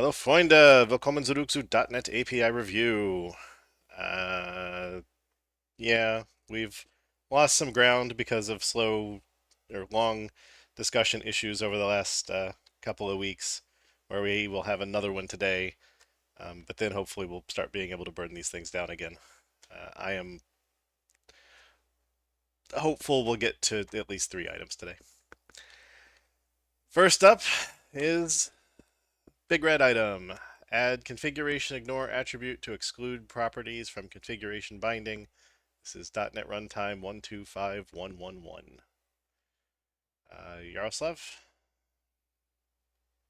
Hallo Freunde, willkommen zurück zu .NET API Review. Uh, yeah, we've lost some ground because of slow or long discussion issues over the last couple of weeks, where we will have another one today, but then hopefully we'll start being able to burn these things down again. I am hopeful we'll get to at least 3 items today. First up is Big red item. Add configuration ignore attribute to exclude properties from configuration binding. This is .NET Runtime 125111. Yaroslav?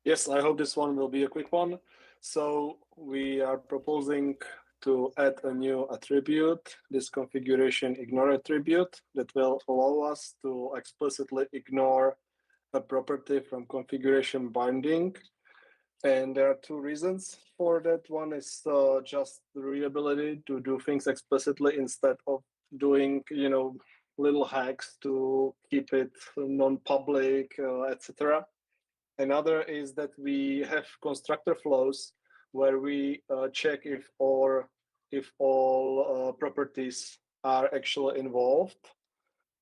Yes, I hope this one will be a quick one. So we are proposing to add a new attribute, this configuration ignore attribute, that will allow us to explicitly ignore a property from configuration binding. And there are 2 reasons for that. One is just the readability to do things explicitly instead of doing, little hacks to keep it non-public, etc. Another is that we have constructor flows where we check if all properties are actually involved,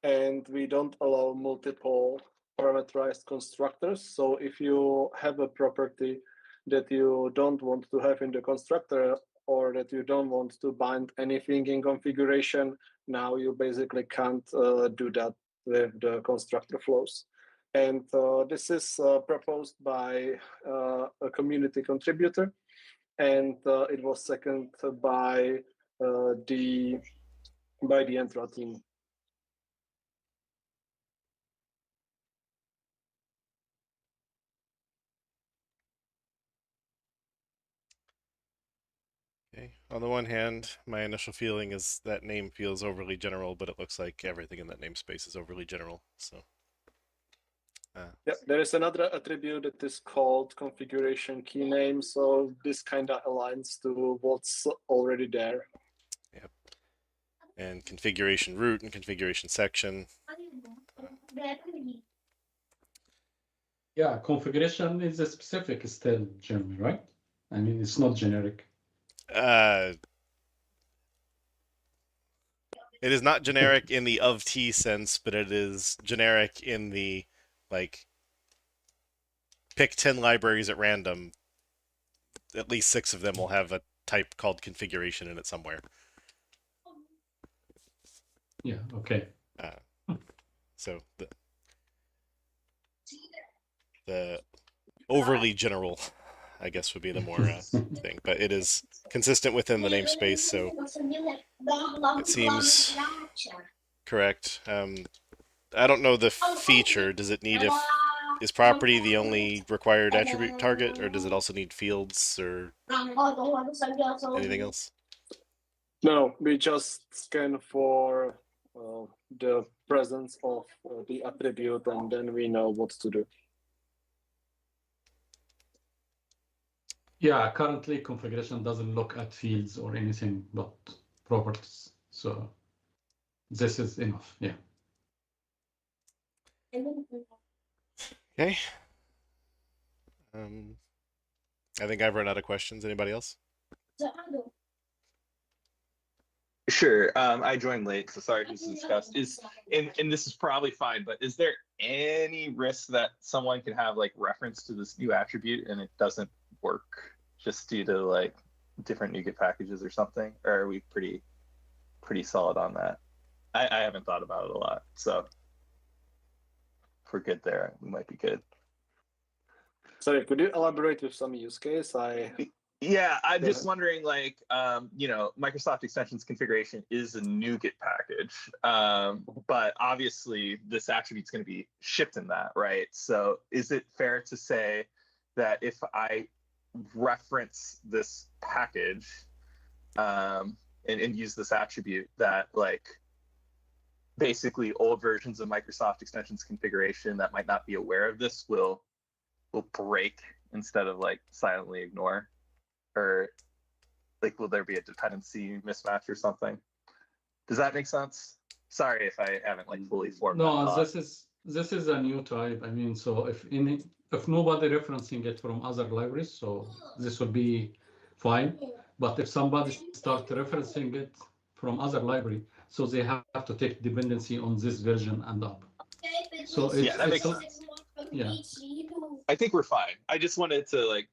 and we don't allow multiple parameterized constructors. So if you have a property that you don't want to have in the constructor, or that you don't want to bind anything in configuration, now you basically can't do that with the constructor flows. And this is proposed by a community contributor, and it was seconded by the Entra team. Okay. On the one hand, my initial feeling is that name feels overly general, but it looks like everything in that namespace is overly general. So. Yeah, there is another attribute that is called configuration key name, so this kind of aligns to what's already there. Yep. And configuration root and configuration section. Yeah, configuration is a specific still, Jeremy, right? I mean, it's not generic. It is not generic in the of T sense, but it is generic in the, like, pick 10 libraries at random. At least 6 of them will have a type called configuration in it somewhere. Yeah, okay. So the overly general, I guess, would be the more thing. But it is consistent within the namespace, so it seems correct. I don't know the feature. Does it need is property the only required attribute target, or does it also need fields or anything else? No, we just scan for the presence of the attribute, and then we know what to do. Yeah, currently configuration doesn't look at fields or anything but properties. So this is enough, yeah. Okay. I think I've run out of questions. Anybody else? Sure. I joined late, so sorry to discuss. And this is probably fine, but is there any risk that someone can have like reference to this new attribute and it doesn't work just due to like different NuGet packages or something? Or are we pretty solid on that? I haven't thought about it a lot, so if we're good there, we might be good. Sorry, could you elaborate with some use case? Yeah, I'm just wondering, like, Microsoft Extensions configuration is a NuGet package, but obviously this attribute's going to be shipped in that, right? So is it fair to say that if I reference this package and use this attribute, that like basically old versions of Microsoft Extensions configuration that might not be aware of this will break instead of like silently ignore? Or like, will there be a dependency mismatch or something? Does that make sense? Sorry if I haven't like fully formed. No, this is a new type. I mean, so if if nobody referencing it from other libraries, so this will be fine. But if somebody start referencing it from other library, so they have to take dependency on this version and up. So Yeah, that makes sense. Yeah. I think we're fine. I just wanted to like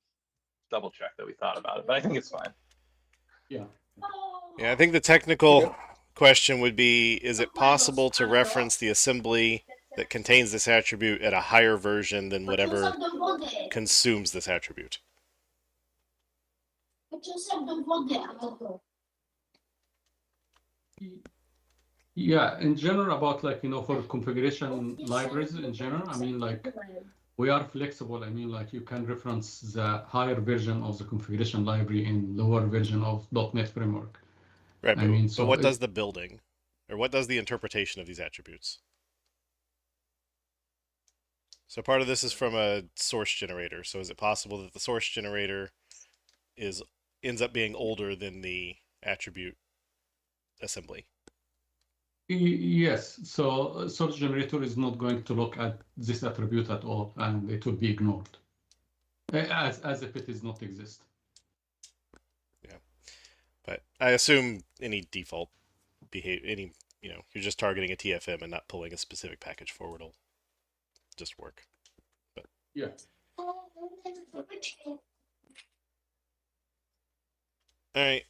double check that we thought about it, but I think it's fine. Yeah. Yeah, I think the technical Okay. question would be, is it possible to reference the assembly that contains this attribute at a higher version than whatever consumes this attribute? Yeah, in general, about like, for configuration libraries in general, I mean, like, we are flexible. I mean, like, you can reference the higher version of the configuration library in lower version of .NET Framework. Right, I but, mean, but so what does the building, or what does the interpretation of these attributes? So part of this is from a source generator. So is it possible that the source generator ends up being older than the attribute assembly? Yes, so source generator is not going to look at this attribute at all, and it will be ignored as if it is not exist. Yeah, but I assume any default behavior, you're just targeting a TFM and not pulling a specific package forward will just work. But yeah. All right.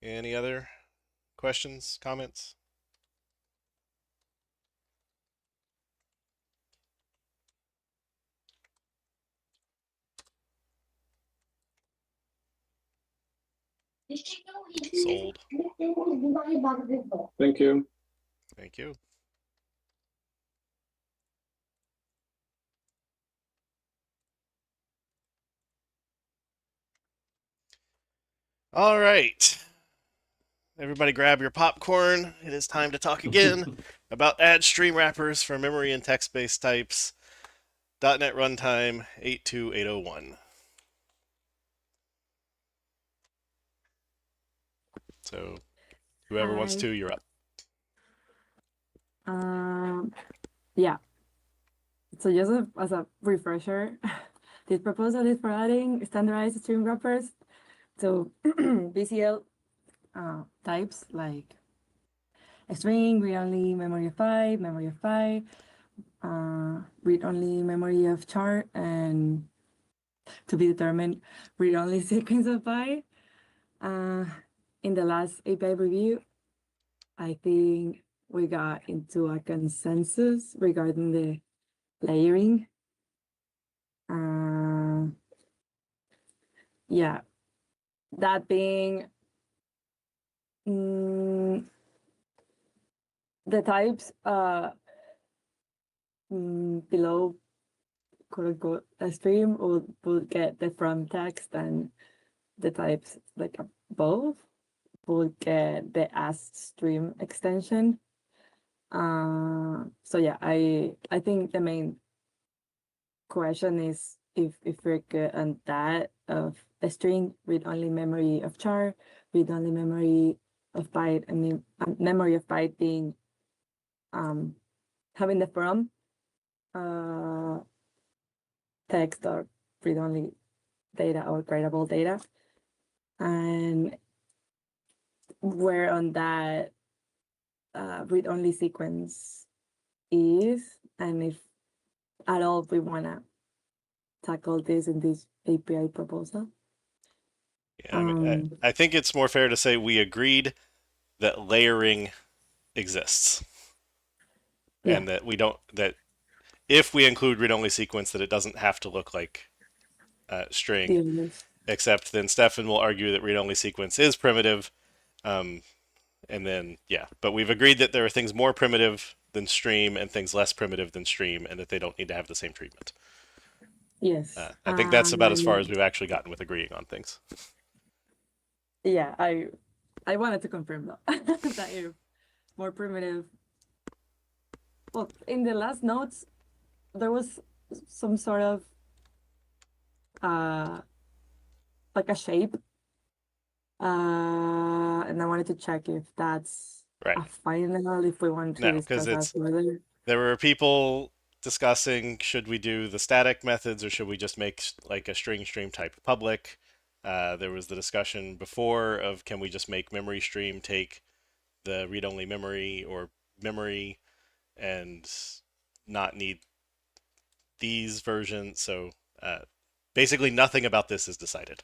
Any other questions, comments? Sold. Thank you. Thank you. All right. Everybody grab your popcorn. It is time to talk again about add stream wrappers for memory and text-based types. .NET Runtime 82801. So whoever wants to, you're up. Yeah. So just as a refresher, this proposal is for adding standardized string wrappers to BCL types like a string, read-only memory of 5, read-only memory of char, and to be determined read-only sequence of byte. In the last API review, I think we got into a consensus regarding the layering. Yeah, that being the types below quote unquote a stream will get the from text, and the types like above will get the as stream extension. So yeah, I think the main question is if we're good on that of a string read only memory of char, read only memory of byte, I mean memory of byte being having the from text or read only data or writable data, and where on that read only sequence is, and if at all we want to tackle this in this API proposal. Yeah, I mean, I think it's more fair to say we agreed that layering exists, and that we don't, that if we include read-only sequence, that it doesn't have to look like string, except then Stefan will argue that read-only sequence is primitive, and then yeah, but we've agreed that there are things more primitive than stream and things less primitive than stream, and that they don't need to have the same treatment. Yes. I think that's about as far as we've actually gotten with agreeing on things. Yeah, I wanted to confirm that that if more primitive. Well, in the last notes, there was some sort of like a shape, and I wanted to check if that's right. a final, if we want to No, discuss that further. There were people discussing should we do the static methods or should we just make like a string stream type public. There was the discussion before of can we just make memory stream take the read-only memory or memory and not need these versions. So basically nothing about this is decided.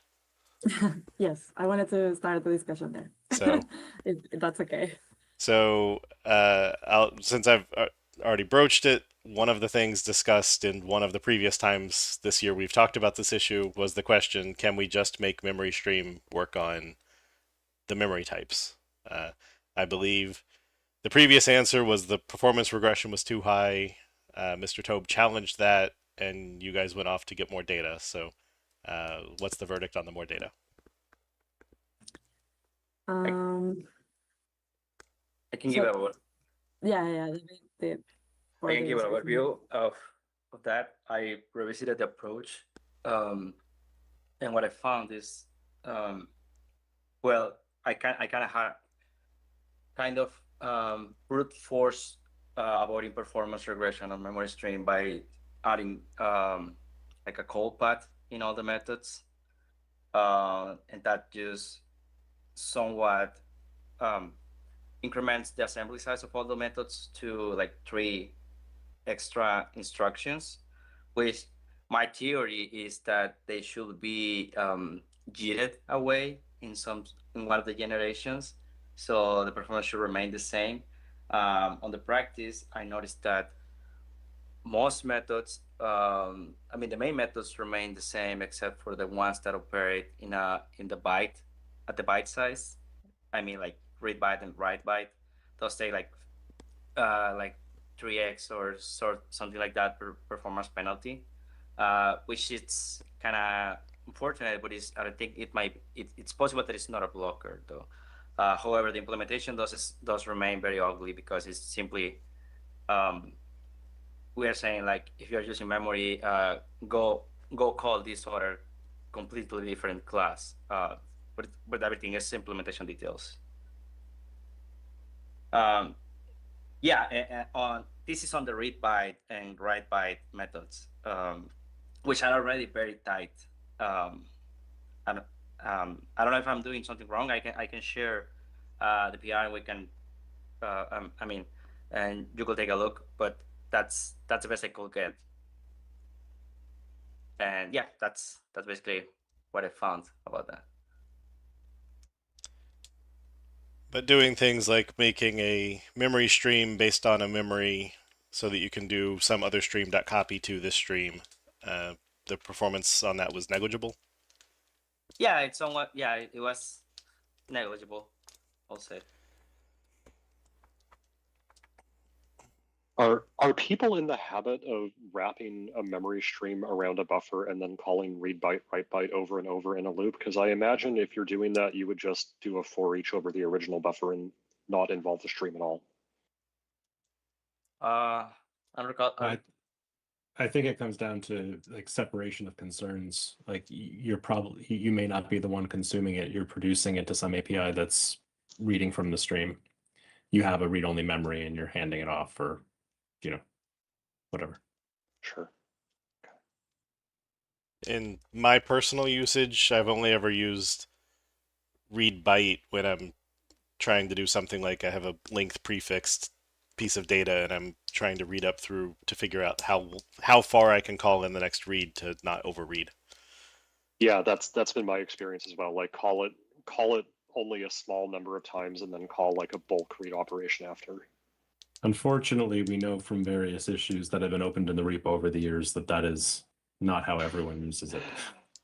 Yes, I wanted to start the discussion there. So if that's okay. So, since I've already broached it, one of the things discussed in one of the previous times this year we've talked about this issue was the question, can we just make memory stream work on the memory types? I believe the previous answer was the performance regression was too high. Mr. Tobe challenged that, and you guys went off to get more data. So, what's the verdict on the more data? I can give So- a Yeah. I can give an overview of that. I revisited the approach, and what I found is, well, I kind of had brute force avoiding performance regression on memory stream by adding like a call path in all the methods, and that just somewhat increments the assembly size of all the methods to like 3 extra instructions, which my theory is that they should be jittered away in one of the generations, so the performance should remain the same. On the practice, I noticed that most methods, the main methods remain the same except for the ones that operate in the byte at the byte size. I mean, like read byte and write byte. They'll stay like 3x or something like that per performance penalty, which is kind of unfortunate, but I think it's possible that it's not a blocker though. However, the implementation does remain very ugly because it's simply we are saying like if you're using memory, go call this other completely different class, but everything is implementation details. This is on the read byte and write byte methods, which are already very tight. I don't know if I'm doing something wrong. I can share the PR and we can, and you could take a look. But that's the best I could get. And yeah, that's basically what I found about that. But doing things like making a memory stream based on a memory so that you can do some other stream.copy to this stream, the performance on that was negligible? Yeah, it was negligible, I'll say. Are people in the habit of wrapping a memory stream around a buffer and then calling read byte, write byte over and over in a loop? Because I imagine if you're doing that, you would just do a for each over the original buffer and not involve the stream at all. I don't recall. I think it comes down to like separation of concerns. Like you may not be the one consuming it. You're producing it to some API that's reading from the stream. You have a read-only memory and you're handing it off for, whatever. Sure. In my personal usage, I've only ever used read byte when I'm trying to do something like I have a length prefixed piece of data and I'm trying to read up through to figure out how far I can call in the next read to not overread. Yeah, that's been my experience as well. Like call it only a small number of times and then call like a bulk read operation after. Unfortunately, we know from various issues that have been opened in the repo over the years that is not how everyone uses it.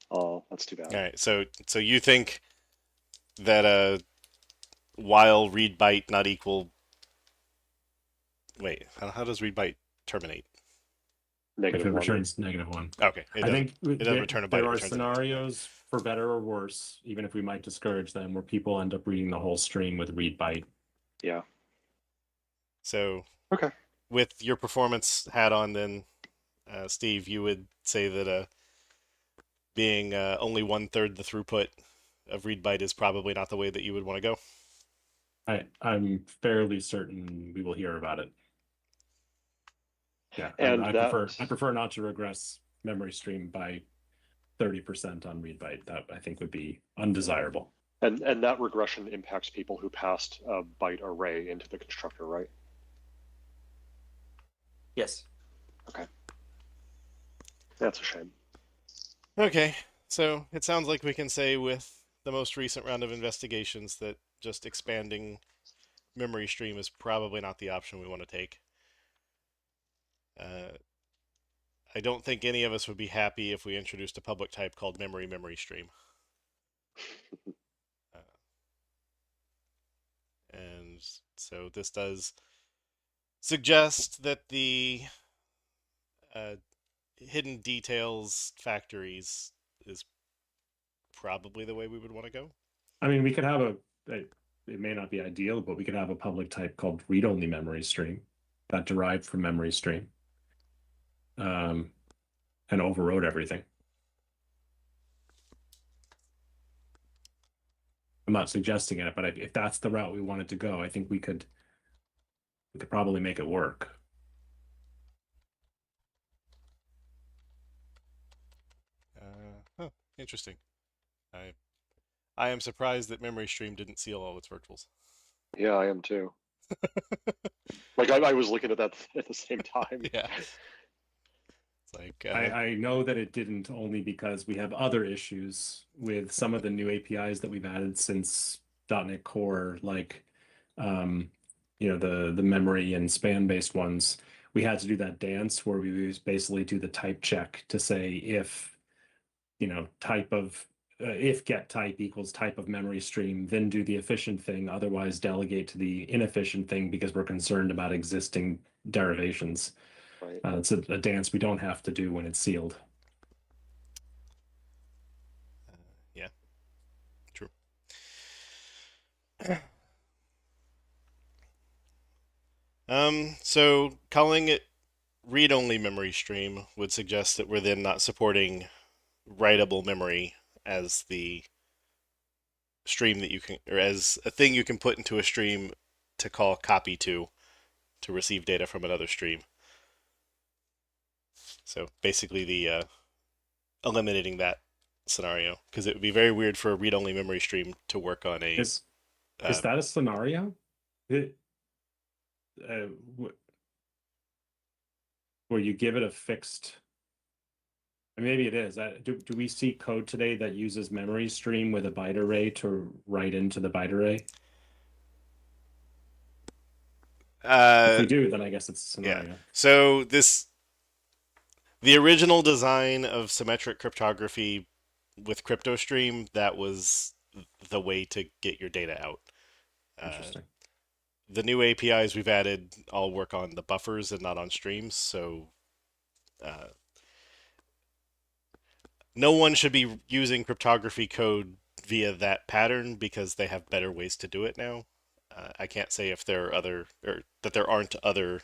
Oh, that's too bad. All right, so you think that while read byte not equal. Wait, how does read byte terminate? If it -1. returns -1. Okay, I think doesn't return a byte, there it are returns a byte. scenarios, for better or worse, even if we might discourage them, where people end up reading the whole stream with read byte. Yeah. So Okay. with your performance hat on, then Steve, you would say that being only 1/3 the throughput of read byte is probably not the way that you would want to go. I'm fairly certain we will hear about it. Yeah, And I that- prefer not to regress memory stream by 30% on read byte. That I think would be undesirable. And that regression impacts people who passed a byte array into the constructor, right? Yes. Okay. That's a shame. Okay, so it sounds like we can say with the most recent round of investigations that just expanding memory stream is probably not the option we want to take. I don't think any of us would be happy if we introduced a public type called memory stream. And so this does suggest that the hidden details factories is probably the way we would want to go. I mean, we could have it may not be ideal, but we could have a public type called read-only memory stream that derived from memory stream. And overrode everything. I'm not suggesting it, but if that's the route we wanted to go, I think we could probably make it work. Interesting. I am surprised that memory stream didn't seal all its virtuals. Yeah, I am too. Like I was looking at that at the same time. Yeah. It's like I know that it didn't, only because we have other issues with some of the new APIs that we've added since .NET Core, like the memory and span based ones. We had to do that dance where we basically do the type check to say if if get type equals type of memory stream, then do the efficient thing, otherwise delegate to the inefficient thing because we're concerned about existing derivations. Right. It's a dance we don't have to do when it's sealed. Yeah, true. So calling it read-only memory stream would suggest that we're then not supporting writable memory as the stream that you can, or as a thing you can put into a stream to call copy to receive data from another stream. So basically the eliminating that scenario, because it would be very weird for a read-only memory stream to work on a... Is that a scenario? Where you give it a fixed... Maybe it is. Do we see code today that uses memory stream with a byte array to write into the byte array? If we do, then I guess it's a scenario. Yeah. So the original design of symmetric cryptography with CryptoStream, that was the way to get your data out. Interesting. The new APIs we've added all work on the buffers and not on streams, so no one should be using cryptography code via that pattern because they have better ways to do it now. I can't say if there are other, or that there aren't other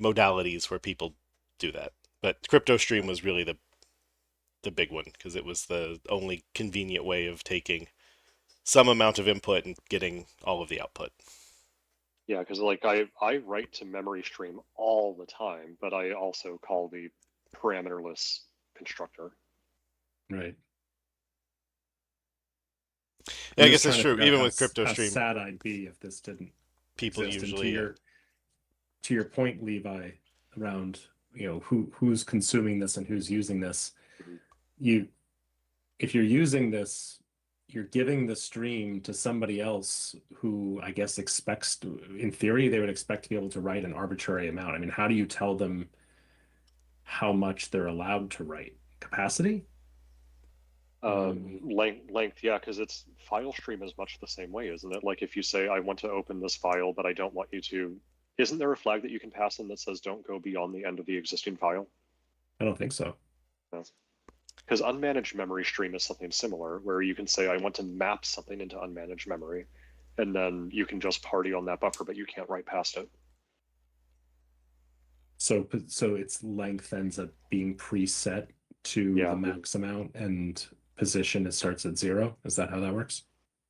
modalities where people do that. But CryptoStream was really the big one because it was the only convenient way of taking some amount of input and getting all of the output. Yeah, because like I write to memory stream all the time, but I also call the parameterless constructor. Right. Yeah, I guess that's true. Even with CryptoStream, how sad I'd be if this didn't. people exist. And usually to your point, Levi, around who's consuming this and who's using this. If you're using this, you're giving the stream to somebody else who I guess expects to, in theory, they would expect to be able to write an arbitrary amount. I mean, how do you tell them how much they're allowed to write? Capacity? Length, yeah, because it's file stream is much the same way, isn't it? Like if you say, I want to open this file, but I don't want you to, isn't there a flag that you can pass in that says don't go beyond the end of the existing file? I don't think so. No. Because unmanaged memory stream is something similar, where you can say, I want to map something into unmanaged memory, and then you can just party on that buffer, but you can't write past it. So its length ends up being preset to the max amount, and position it starts at 0. Is that how that works?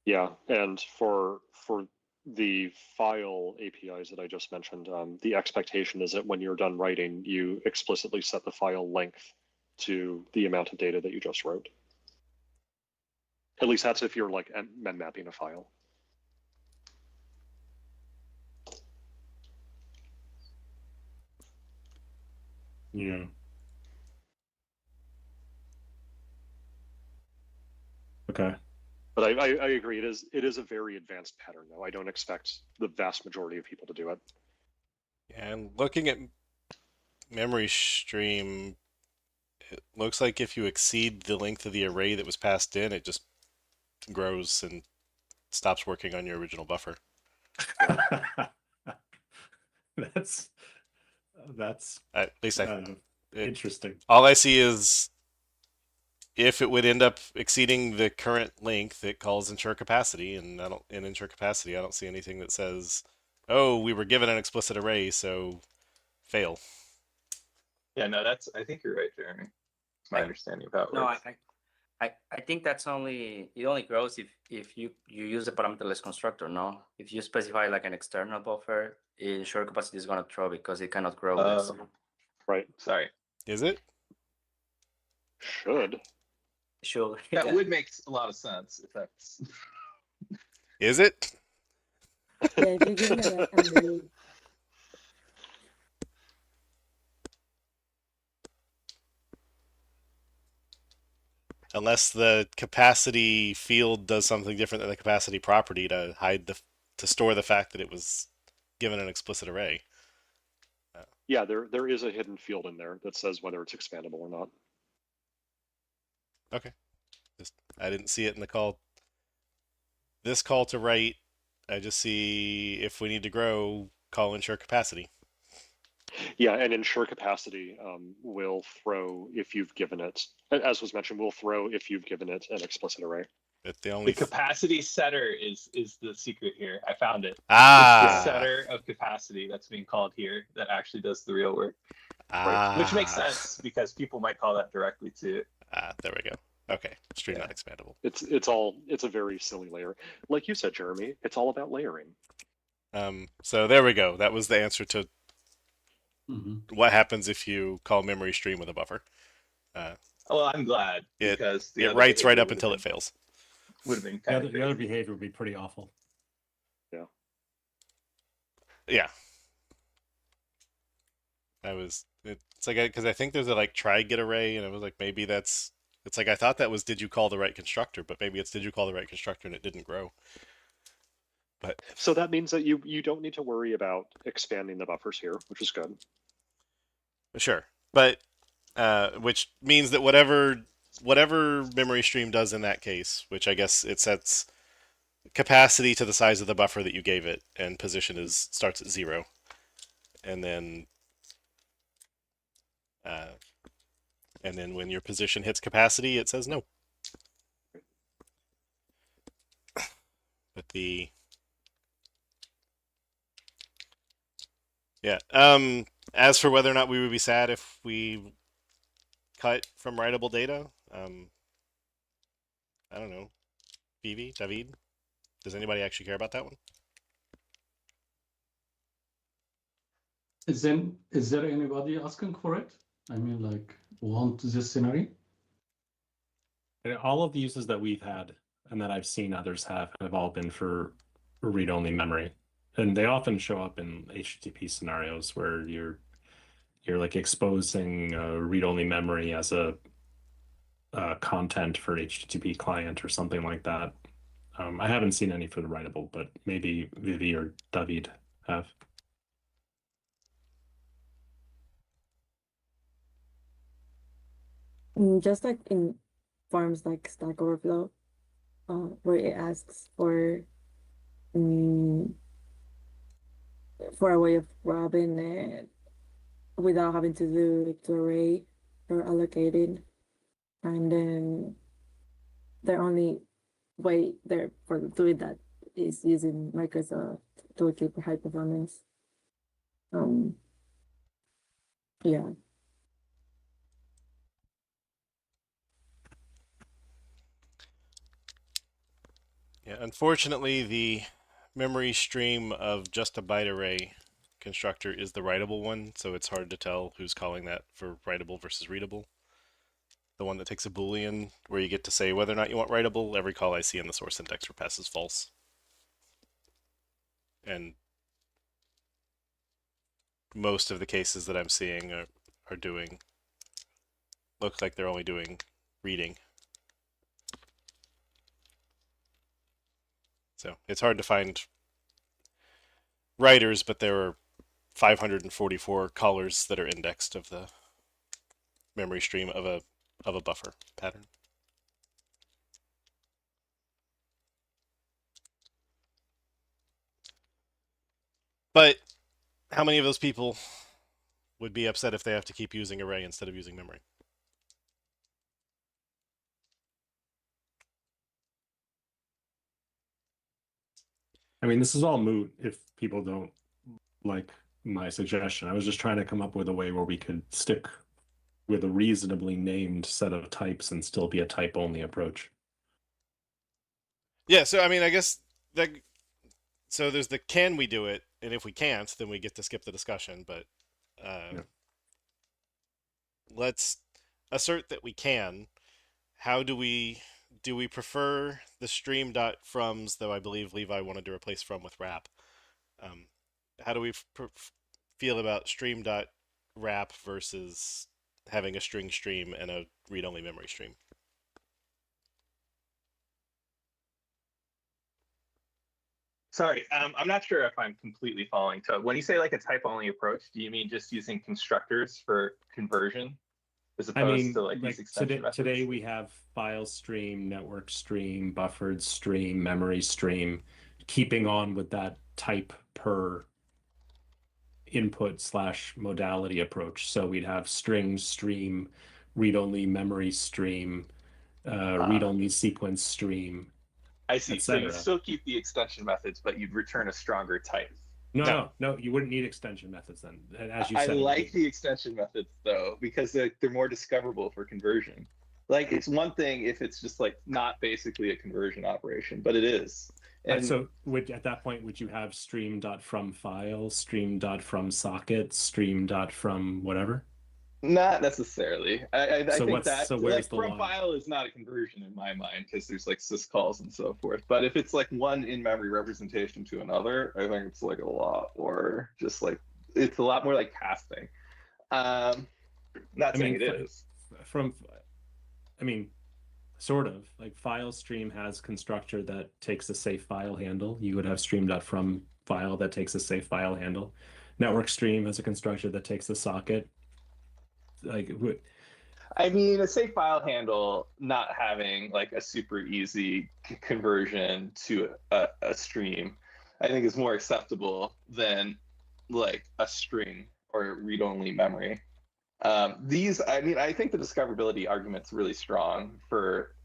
Yeah, and for the file APIs that I just mentioned, the expectation is that when you're done writing, you explicitly set the file length to the amount of data that you just wrote. At least that's if you're like mem mapping a file. Yeah. Okay. But I agree. It is a very advanced pattern, though. I don't expect the vast majority of people to do it. And looking at memory stream, it looks like if you exceed the length of the array that was passed in, it just grows and stops working on your original buffer. That's At least interesting. all I see is if it would end up exceeding the current length, it calls ensure capacity, and in ensure capacity, I don't see anything that says, "Oh, we were given an explicit array, so fail." Yeah, no, I think you're right, Jeremy. It's my understanding of how it No, works. I think it only grows if you use the parameterless constructor. No, if you specify like an external buffer, ensure capacity is gonna throw because it cannot grow this. Right. Sorry. Is it? Should. Sure. That would make a lot of sense if that's. Is it? Yeah, if you give me that, I'm really, Unless the capacity field does something different than the capacity property to hide to store the fact that it was given an explicit array. Yeah, there is a hidden field in there that says whether it's expandable or not. Okay. I didn't see it in the call. This call to write, I just see if we need to grow, call ensure capacity. Yeah, and ensure capacity will throw if you've given it, as was mentioned, will throw if you've given it an explicit array. But the only The capacity setter is the secret here. I found it. It's the ah setter of capacity that's being called here that actually does the real work, ah which makes sense because people might call that directly too. there we go. Okay, stream not expandable. It's a very silly layer. Like you said, Jeremy, it's all about layering. So there we go. That was the answer to Mm-hmm. what happens if you call memory stream with a buffer. Well, I'm glad It because the it other writes right behavior up until it fails. would have been The kind other, of the other behavior would be pretty awful. Yeah. It's like because I think there's a like try get array, and it was like maybe it's like I thought that was did you call the right constructor, but maybe it's did you call the right constructor and it didn't grow. But So that means that you don't need to worry about expanding the buffers here, which is good. sure, but which means that whatever memory stream does in that case, which I guess it sets capacity to the size of the buffer that you gave it, and position starts at 0, and then when your position hits capacity, it says no. But as for whether or not we would be sad if we cut from writable data, I don't know. Vivi, David, does anybody actually care about that one? Is there anybody asking for it? I mean, like, want this scenario? And all of the uses that we've had and that I've seen others have all been for read-only memory. And they often show up in HTTP scenarios where you're like exposing read-only memory as a content for HTTP client or something like that. I haven't seen any for the writable, but maybe Vivi or David have. just like in forms like Stack Overflow, where it asks for a way of grabbing it without having to do like the array or allocated, and then the only way there for doing that is using Microsoft Toolkit for high performance. Yeah. Yeah, unfortunately, the memory stream of just a byte array constructor is the writable one, so it's hard to tell who's calling that for writable versus readable. The one that takes a Boolean, where you get to say whether or not you want writable, every call I see in the source index passes false. And most of the cases that I'm seeing are doing, look like they're only doing reading. So it's hard to find writers, but there are 544 callers that are indexed of the memory stream of a buffer pattern. But how many of those people would be upset if they have to keep using array instead of using memory? I mean, this is all moot if people don't like my suggestion. I was just trying to come up with a way where we could stick with a reasonably named set of types and still be a type-only approach. Yeah, so I mean, I guess that. So there's the can we do it, and if we can't, then we get to skip the discussion. But let's assert that we can. How do we prefer the stream.froms, though I believe Levi wanted to replace from with wrap? How do we feel about stream.wrap versus having a string stream and a read-only memory stream? Sorry, I'm not sure if I'm completely following. So when you say like a type-only approach, do you mean just using constructors for conversion as opposed to like these extension methods? Today we have file stream, network stream, buffered stream, memory stream, keeping on with that type per input / modality approach. So we'd have string stream, read-only memory stream, read-only sequence stream. I see. So you still keep the extension methods, but you'd return a stronger type. No, you wouldn't need extension methods then. As you said, I like the extension methods though, because they're more discoverable for conversion. Like it's one thing if it's just like not basically a conversion operation, but it is. And so at that point, would you have stream.fromFile, stream.fromSocket, stream.from whatever? Not necessarily. I think where's the from file is not a conversion in my mind because there's like syscalls and so forth. But if it's like one in-memory representation to another, I think it's like a lot more just like it's a lot more like casting. Not saying it is. Sort of. Like file stream has constructor that takes a safe file handle. You would have stream.from file that takes a safe file handle. Network stream has a constructor that takes the socket. I mean, a safe file handle not having like a super easy conversion to a stream, I think is more acceptable than like a string or read-only memory. I think the discoverability argument's really strong for,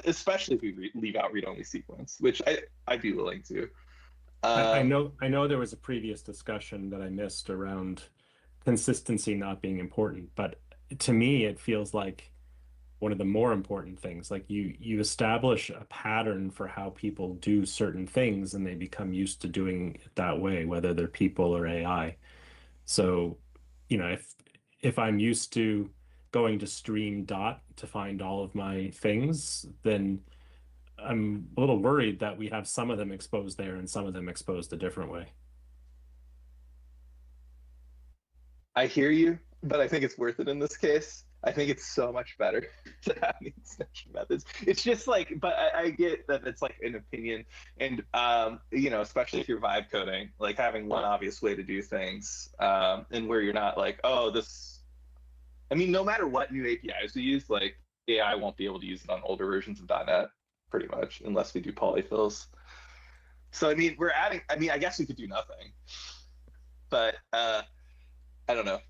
especially if we leave out read-only sequence, which I'd be willing to. I know there was a previous discussion that I missed around consistency not being important, but to me it feels like one of the more important things. Like you establish a pattern for how people do certain things and they become used to doing it that way, whether they're people or AI. So if I'm used to going to stream dot to find all of my things, then I'm a little worried that we have some of them exposed there and some of them exposed a different way. I hear you, but I think it's worth it in this case. I think it's so much better to have the extension methods. It's just like, but I get that it's like an opinion, and especially if you're vibe coding, like having one obvious way to do things, and where you're not like, oh, this. I mean, no matter what new APIs we use, like AI won't be able to use it on older versions of .NET, pretty much, unless we do polyfills. So I mean, I guess we could do nothing, but I don't know.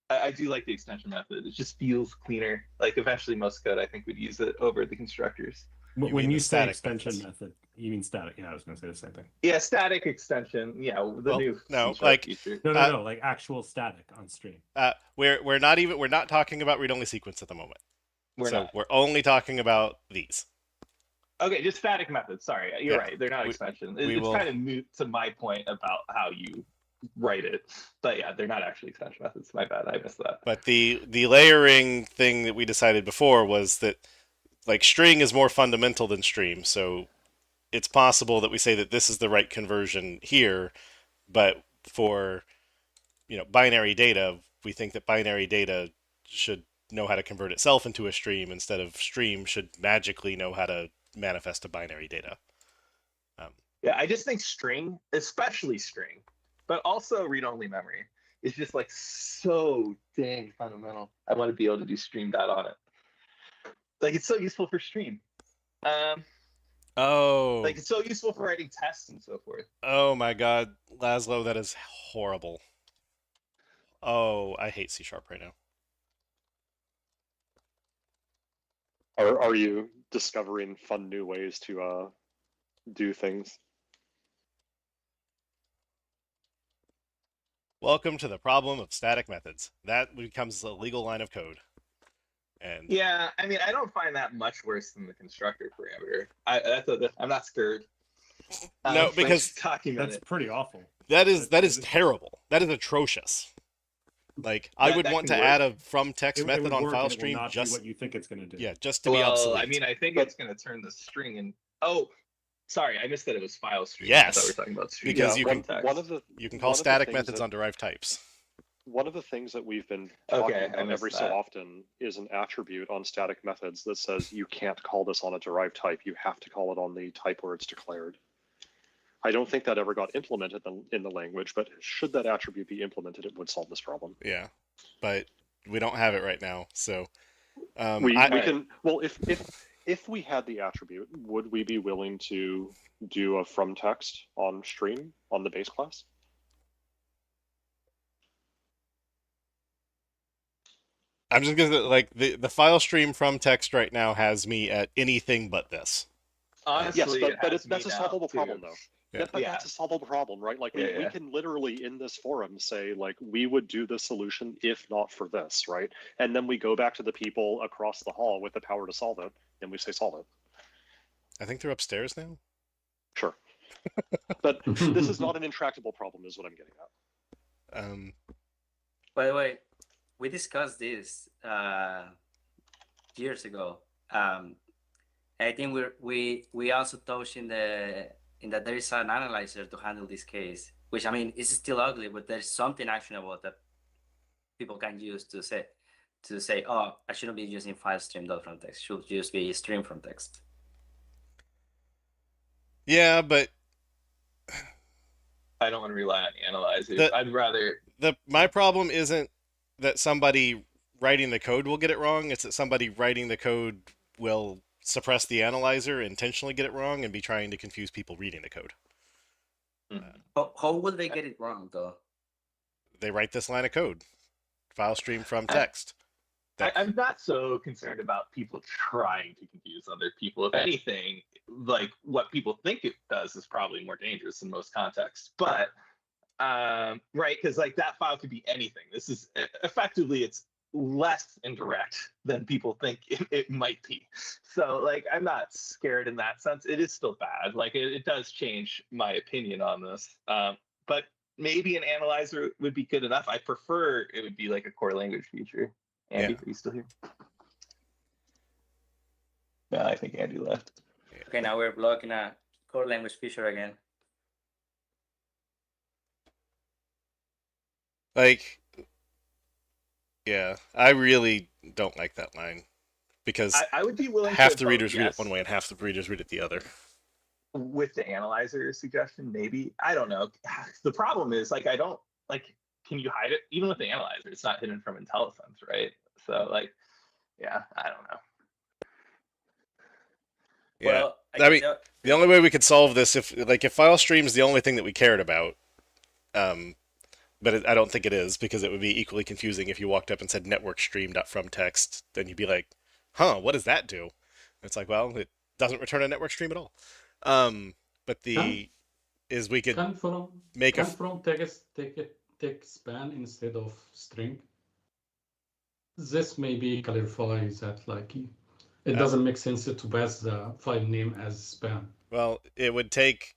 I do like the extension method. It just feels cleaner. Like eventually most code, I think, would use it over the constructors. When you say extension method, you mean static. Yeah, I was going to say the same thing. Yeah, static extension. Yeah, new feature. No, like actual static on stream. We're not talking about read-only sequence at the moment. We're only talking about these. Okay, just static methods. Sorry, you're Yeah, right. They're not we- extension. we It's will- kind of moot to my point about how you write it. But yeah, they're not actually extension methods. My bad. I missed that. But the layering thing that we decided before was that like string is more fundamental than stream, so it's possible that we say that this is the right conversion here, but for binary data, we think that binary data should know how to convert itself into a stream instead of stream should magically know how to manifest a binary data. Yeah, I just think string, especially string, but also read-only memory, is just like so dang fundamental. I want to be able to do stream dot on it. Like it's so useful for stream. Oh, Like it's so useful for writing tests and so forth. oh my God, Laszlo, that is horrible. Oh, I hate C# right now. Are you discovering fun new ways to do things? Welcome to the problem of static methods. That becomes a legal line of code. And Yeah, I mean, I don't find that much worse than the constructor parameter. I'm not scared. No, Let's because document That's it. pretty awful. that is terrible. That is atrocious. Like I That- would that want can to work. add a from text It method would on work, file and it will stream not do just what you think it's going to do. yeah, just to be Well, obsolete. I mean, I think it's going to turn the string in. Oh, sorry, I missed that it was file stream. Yes, I thought we were talking about stream. because Yeah, you one, can- one of the You can call one of the static things methods that- on derived types. One of the things that we've been talking Okay, I about missed every so that. often is an attribute on static methods that says you can't call this on a derived type. You have to call it on the type where it's declared. I don't think that ever got implemented in the language, but should that attribute be implemented, it would solve this problem. Yeah, but we don't have it right now. So We I- can, well, if we had the attribute, would we be willing to do a from text on stream on the base class? I'm just gonna like the file stream from text right now has me at anything but this. Honestly, Yes, it but has that's me a now, solvable too. problem, though. Yeah. But Yeah. that's a solvable problem, right? Like Yeah, we yeah. can literally in this forum say like we would do this solution if not for this, right? And then we go back to the people across the hall with the power to solve it, and we say solve it. I think they're upstairs now. Sure. But this is not an intractable problem, is what I'm getting at. By the way, we discussed this years ago. I think we also touched in that there is an analyzer to handle this case, which I mean it's still ugly, but there's something actionable that people can use to say, oh, I shouldn't be using file stream dot from text, should just be stream from text. Yeah, but I don't want to rely on analyzers. The- I'd rather. my problem isn't that somebody writing the code will get it wrong. It's that somebody writing the code will suppress the analyzer, intentionally get it wrong, and be trying to confuse people reading the code. How would they get it wrong though? They write this line of code, file stream from text. I'm not so concerned about people trying to confuse other people. If anything, like what people think it does is probably more dangerous in most contexts. But right, because like that file could be anything. This is effectively it's less indirect than people think it might be. So like I'm not scared in that sense. It is still bad. Like it does change my opinion on this. But maybe an analyzer would be good enough. I prefer it would be like a core language feature. Andy, Yeah. are you still here? No, I think Andy left. Okay, now we're blocking a core language feature again. Like, yeah, I really don't like that line because I would be willing half to the vote readers read it yes one way and half the readers read it the other. with the analyzer suggestion, maybe. I don't know. The problem is like I don't like can you hide it? Even with the analyzer, it's not hidden from IntelliSense, right? So like, yeah, I don't know. Yeah. Well, I mean, guess the only way we could solve this if file stream is the only thing that we cared about, but I don't think it is because it would be equally confusing if you walked up and said network stream.from text, then you'd be like, huh, what does that do? And it's like, well, it doesn't return a network stream at all. But we could Can from make a can from text take span instead of string. This maybe clarifies that like It doesn't make sense to pass the file name as span. Well, it would take.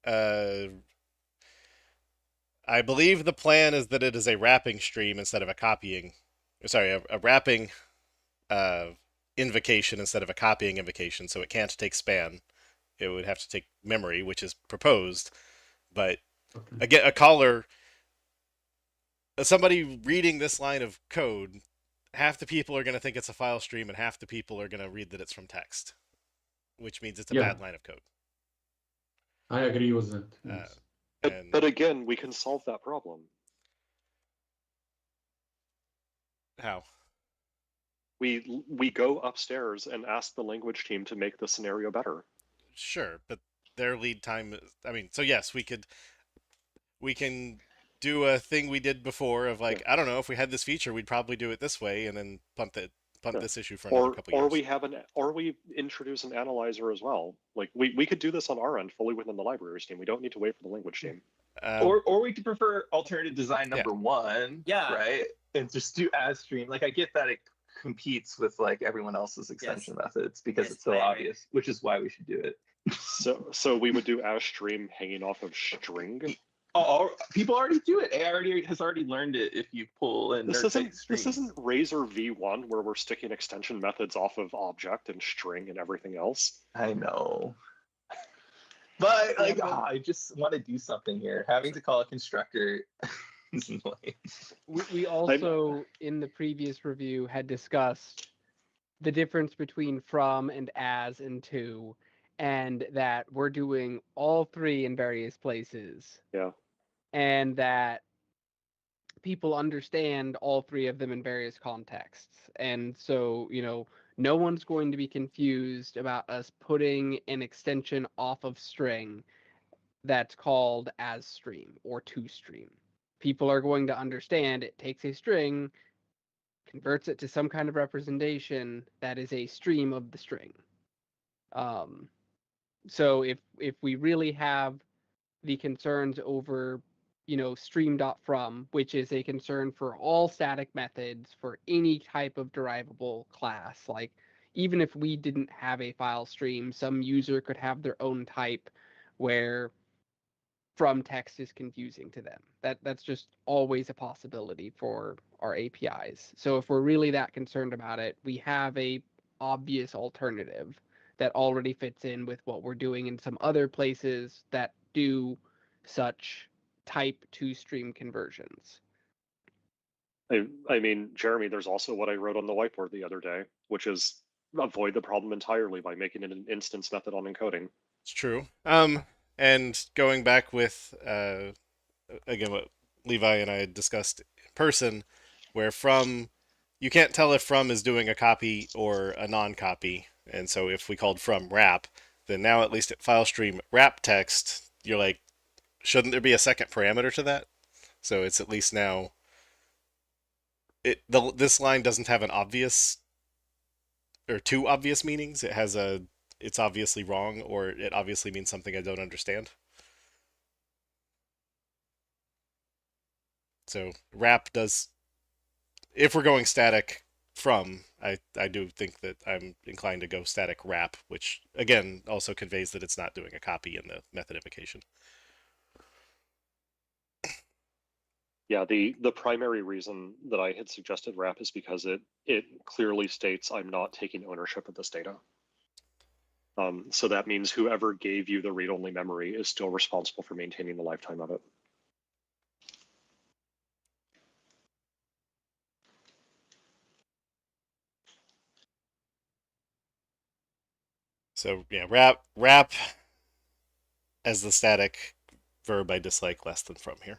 I believe the plan is that it is a wrapping stream instead of a copying. Sorry, a wrapping invocation instead of a copying invocation. So it can't take span. It would have to take memory, which is proposed. But Okay. again, a caller, somebody reading this line of code, half the people are going to think it's a file stream, and half the people are going to read that it's from text, which means it's a Yeah. bad line of code. I agree with that. Yes. And But again, we can solve that problem. how? We go upstairs and ask the language team to make the scenario better. Sure, but their lead time is, I mean, so yes, we can do a thing we did before of like, I don't know, if we had this feature, we'd probably do it this way and then punt Yeah. this issue for another couple years. Or we introduce an analyzer as well. Like we could do this on our end fully within the libraries team. We don't need to wait for the language team. Or we could prefer alternative design number one. Yeah. Right. And just do as stream. Like I get that it competes with like everyone else's extension methods because Yes, it's so right. obvious, which is why we should do it. So we would do as stream hanging off of string. Oh, people already do it. AI has already learned it. If you pull in, This nerd-based isn't streams. Razor V1 where we're sticking extension methods off of object and string and everything else. I know. But like, I just want to do something here. Having to call a constructor is annoying. We also, in the previous review, had discussed the difference between from and as and to, and that we're doing all three in various places. Yeah. And that people understand all three of them in various contexts. And so, no one's going to be confused about us putting an extension off of string that's called as stream or to stream. People are going to understand it takes a string, converts it to some kind of representation that is a stream of the string. So if we really have the concerns over, stream.from, which is a concern for all static methods for any type of derivable class, like even if we didn't have a file stream, some user could have their own type where from text is confusing to them. That's just always a possibility for our APIs. So if we're really that concerned about it, we have a obvious alternative that already fits in with what we're doing in some other places that do such type to stream conversions. I mean, Jeremy, there's also what I wrote on the whiteboard the other day, which is avoid the problem entirely by making it an instance method on encoding. It's true. And going back with again what Levi and I had discussed in person, where from you can't tell if from is doing a copy or a non-copy, and so if we called from wrap, then now at least at file stream wrap text, you're like, shouldn't there be a second parameter to that? So it's at least now. This line doesn't have an obvious or two obvious meanings. It has it's obviously wrong, or it obviously means something I don't understand. So wrap does, if we're going static from, I do think that I'm inclined to go static wrap, which again also conveys that it's not doing a copy in the method invocation. Yeah, the primary reason that I had suggested wrap is because it clearly states I'm not taking ownership of this data. So that means whoever gave you the read-only memory is still responsible for maintaining the lifetime of it. So yeah, wrap as the static verb I dislike less than from here.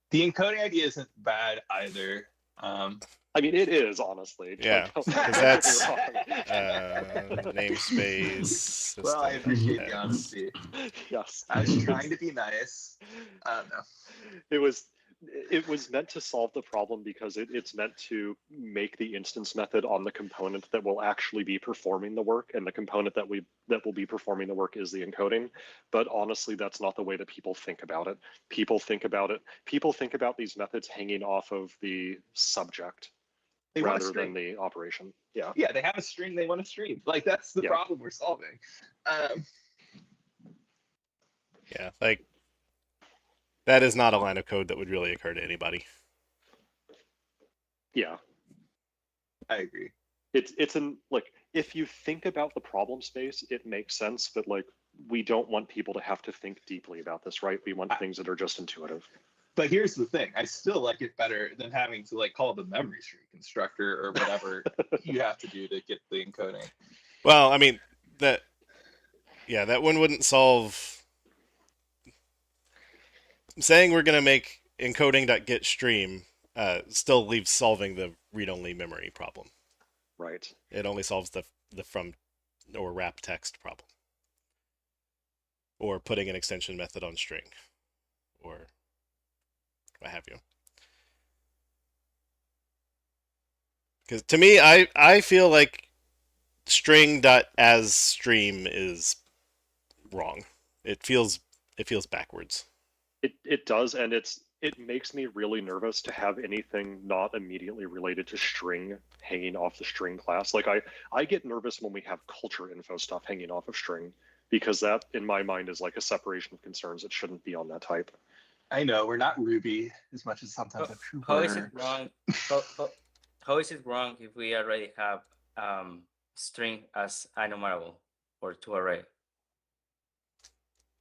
The encoding idea isn't bad either. I mean, it is, honestly. Yeah, Don't because get me that's wrong. namespace. Well, I system. appreciate Yeah. the honesty. Yes. I was trying to be nice. I don't know. It was it was meant to solve the problem because it's meant to make the instance method on the component that will actually be performing the work, and the component that will be performing the work is the encoding. But honestly, that's not the way that people think about it. People think about these methods hanging off of the subject They want a rather than string. the operation. Yeah. Yeah, they have a string. They want a stream. Like that's the Yeah. problem we're solving. Yeah, like that is not a line of code that would really occur to anybody. Yeah. I agree. It's an like, if you think about the problem space, it makes sense, but like we don't want people to have to think deeply about this, right? We want things that are just intuitive. But here's the thing: I still like it better than having to like call the memory tree constructor or whatever you have to do to get the encoding. Well, I mean that one wouldn't solve. Saying we're gonna make encoding.getStream still leaves solving the read-only memory problem. Right. It only solves the from or wrap text problem, or putting an extension method on string, or what have you. Because to me, I feel like string.asStream is wrong. It feels backwards. It does, and it makes me really nervous to have anything not immediately related to string hanging off the string class. Like I get nervous when we have culture info stuff hanging off of string, because that in my mind is like a separation of concerns. It shouldn't be on that type. I know we're not Ruby as much as sometimes How is it wrong? How is it wrong if we already have string as enumerable or to array?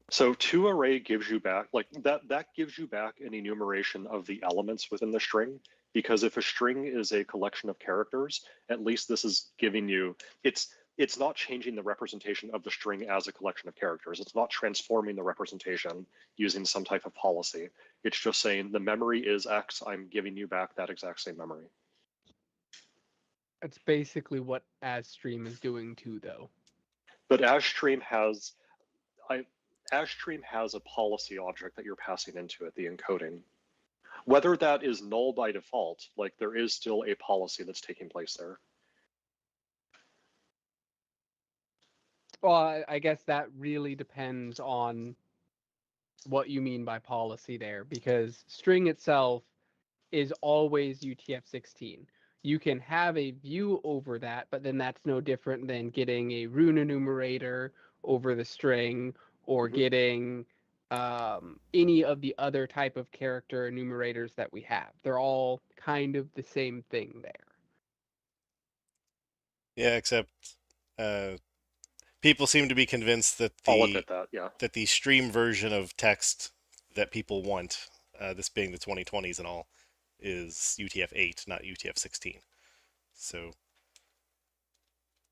So toArray gives you back like that gives you back an enumeration of the elements within the string, because if a string is a collection of characters, at least this is giving you it's not changing the representation of the string as a collection of characters. It's not transforming the representation using some type of policy. It's just saying the memory is X, I'm giving you back that exact same memory. That's basically what AsStream is doing too, though. But AsStream has a policy object that you're passing into it, the encoding. Whether that is null by default, like there is still a policy that's taking place there. Well, I guess that really depends on what you mean by policy there, because string itself is always UTF-16. You can have a view over that, but then that's no different than getting a rune enumerator over the string, or getting any of the other type of character enumerators that we have. They're all kind of the same thing there. Yeah, except people seem to be convinced that I'll admit that, yeah. that the stream version of text that people want, this being the 2020s and all, is UTF-8, not UTF-16. So.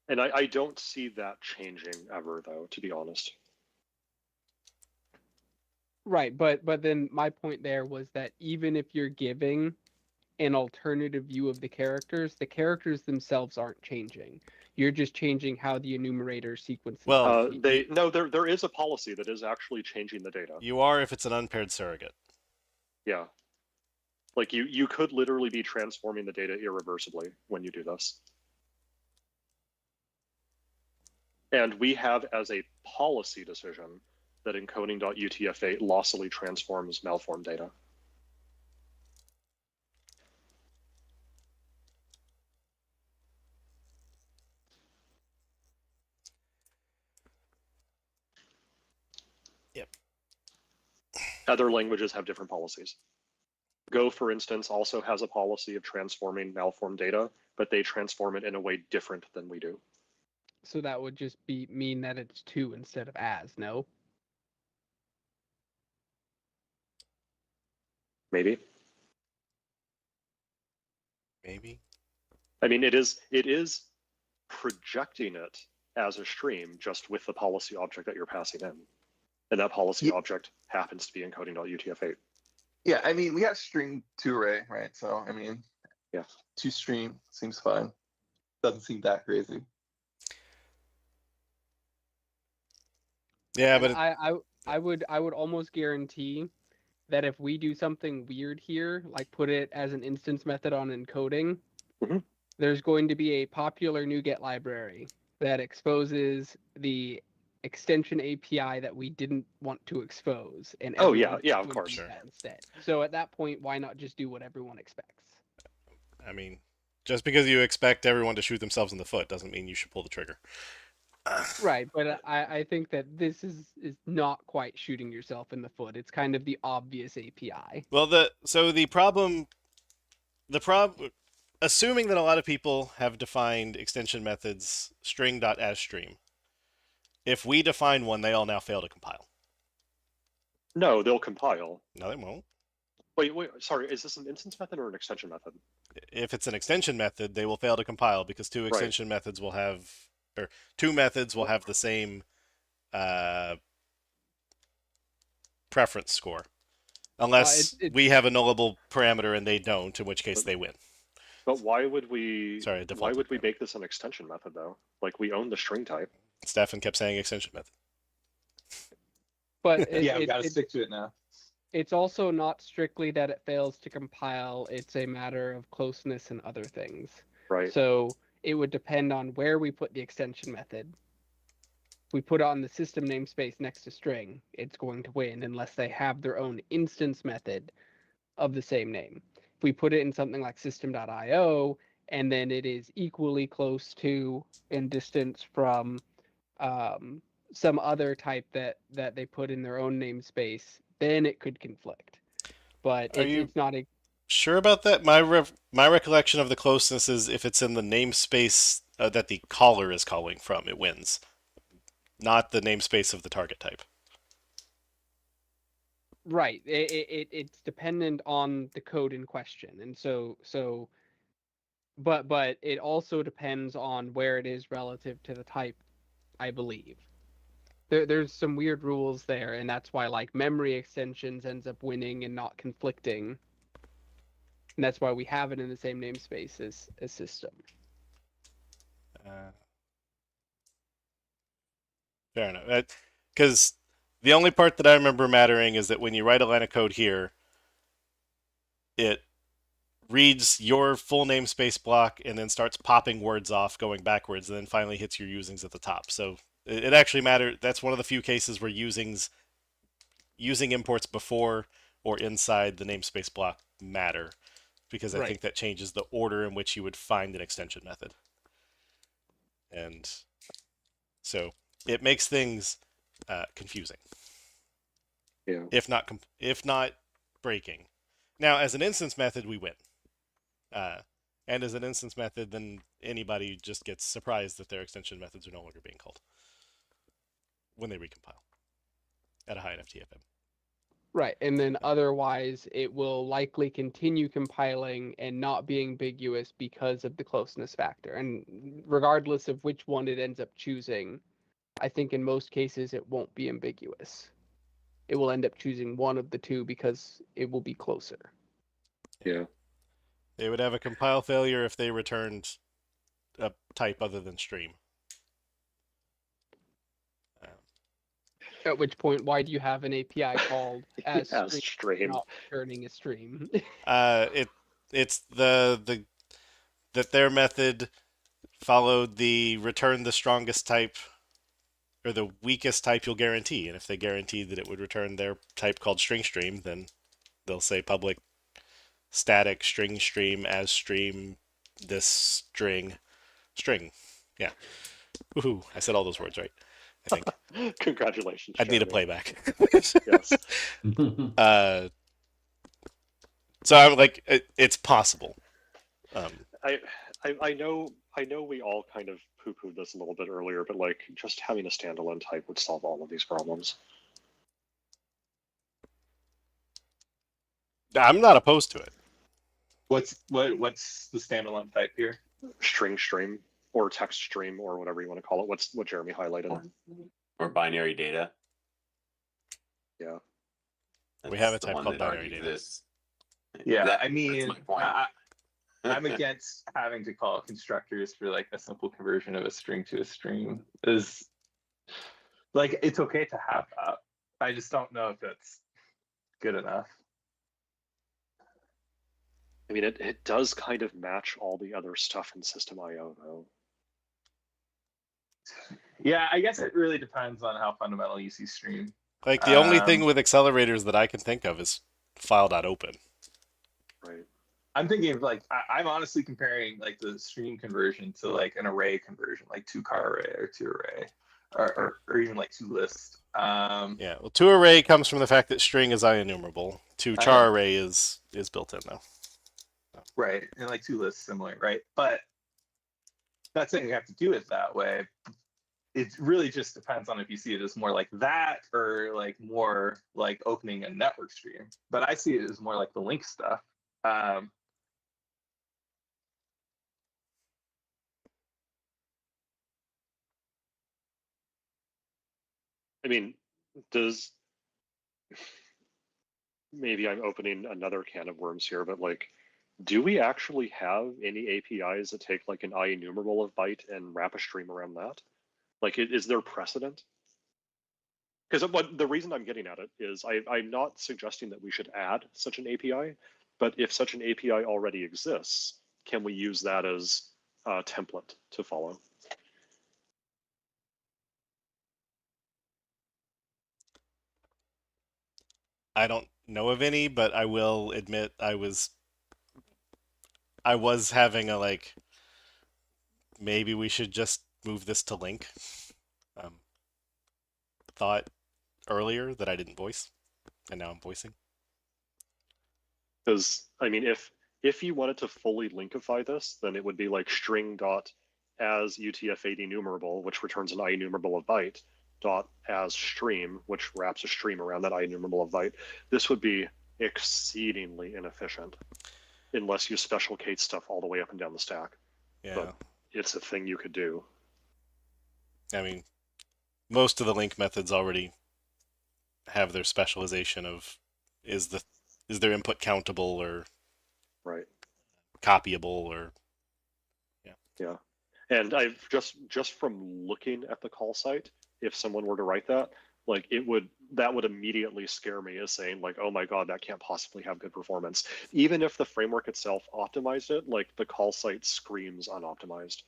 And I don't see that changing ever, though, to be honest. Right, but then my point there was that even if you're giving an alternative view of the characters themselves aren't changing. You're just changing how the enumerator sequences. Well, there is a policy that is actually changing the data. You are if it's an unpaired surrogate. Yeah. Like you could literally be transforming the data irreversibly when you do this. And we have as a policy decision that encoding.utf8 lossily transforms malformed data. Yep. Other languages have different policies. Go, for instance, also has a policy of transforming malformed data, but they transform it in a way different than we do. So that would just mean that it's to instead of as, no? Maybe. Maybe. I mean, it is projecting it as a stream, just with the policy object that you're passing in. And that policy object happens to be encoding.utf8. Yeah, I mean, we got string to array, right? So, I mean, yeah, to stream seems fine. Doesn't seem that crazy. Yeah, but I would almost guarantee that if we do something weird here, like put it as an instance method on encoding, Mhm. there's going to be a popular NuGet library that exposes the extension API that we didn't want to expose. And Oh, yeah, everyone's yeah, of going to course. use Sure. that instead. So at that point, why not just do what everyone expects? I mean, just because you expect everyone to shoot themselves in the foot doesn't mean you should pull the trigger. Right, but I think that this is not quite shooting yourself in the foot. It's kind of the obvious API. Well, assuming that a lot of people have defined extension methods string.asStream, if we define one, they all now fail to compile. No, they'll compile. No, they won't. Wait, sorry, is this an instance method or an extension method? If it's an extension method, they will fail to compile because two extension methods will have, or two methods will have the same preference score, unless we have a nullable parameter and they don't, in which case they win. But why would we? Sorry, why default. would we make this an extension method though? Like we own the string type. Stefan kept saying extension method. But Yeah, we gotta stick to it now. it's also not strictly that it fails to compile. It's a matter of closeness and other things. Right. So it would depend on where we put the extension method. If we put it on the system namespace next to string, it's going to win unless they have their own instance method of the same name. If we put it in something like system.io, and then it is equally close to in distance from some other type that they put in their own namespace, then it could conflict. But it's not a sure about that? My recollection of the closeness is if it's in the namespace that the caller is calling from, it wins, not the namespace of the target type. right. It's dependent on the code in question, and so. But it also depends on where it is relative to the type, I believe. There's some weird rules there, and that's why like memory extensions ends up winning and not conflicting. And that's why we have it in the same namespace as system. Fair enough. Because the only part that I remember mattering is that when you write a line of code here, it reads your full namespace block and then starts popping words off going backwards and then finally hits your usings at the top. So it actually matters. That's one of the few cases where using imports before or inside the namespace block matter, because I think that changes the order in which you would find an extension method. And so it makes things confusing. Yeah. If not breaking. Now, as an instance method, we win. And as an instance method, then anybody just gets surprised that their extension methods are no longer being called when they recompile at a high enough TFM. Right, and then otherwise it will likely continue compiling and not be ambiguous because of the closeness factor. And regardless of which one it ends up choosing, I think in most cases it won't be ambiguous. It will end up choosing one of the two because it will be closer. Yeah. They would have a compile failure if they returned a type other than stream. At which point, why do you have an API called as stream, not returning a stream? It's that their method followed the return the strongest type or the weakest type you'll guarantee, and if they guarantee that it would return their type called string stream, then they'll say public static string stream as stream this string. Yeah. Woohoo! I said all those words right, I think. Congratulations. I'd need a Jeremy. playback. Yes. So I'm like, it's possible. I know we all kind of poo-pooed this a little bit earlier, but like just having a standalone type would solve all of these problems. I'm not opposed to it. What's the standalone type here? String stream or text stream or whatever you want to call it. What Jeremy highlighted. Or binary data. Yeah. We have a the type one called that binary argues data. this. Yeah, That- I mean, that's my point. I'm against having to call constructors for like a simple conversion of a string to a stream. Is like it's okay to have that. I just don't know if it's good enough. I mean, it does kind of match all the other stuff in System.io, though. Yeah, I guess it really depends on how fundamental you see stream. Like the only thing Um, with accelerators that I can think of is file.open. Right. I'm thinking of like I'm honestly comparing like the stream conversion to like an array conversion, like 2-car array or 2-array, or even like 2-list. Yeah, well, 2-array comes from the fact that string is IEnumerable. 2-char array is built in though. Right, and like 2-list similar, right? But not saying you have to do it that way. It really just depends on if you see it as more like that or like more like opening a network stream. But I see it as more like the link stuff. I mean, maybe I'm opening another can of worms here, but like, do we actually have any APIs that take like an IEnumerable of byte and wrap a stream around that? Like, is there precedent? Because the reason I'm getting at it is I'm not suggesting that we should add such an API, but if such an API already exists, can we use that as a template to follow? I don't know of any, but I will admit I was having a like, maybe we should just move this to link thought earlier that I didn't voice, and now I'm voicing. Because I mean, if you wanted to fully linkify this, then it would be like string dot as UTF-8 enumerable, which returns an IEnumerable of byte, dot as stream, which wraps a stream around that IEnumerable of byte. This would be exceedingly inefficient unless you special case stuff all the way up and down the stack. Yeah. But it's a thing you could do. I mean, most of the link methods already have their specialization of is their input countable or right copyable or yeah. And I've just from looking at the call site, if someone were to write that, like that would immediately scare me as saying like, oh my god, that can't possibly have good performance. Even if the framework itself optimized it, like the call site screams unoptimized.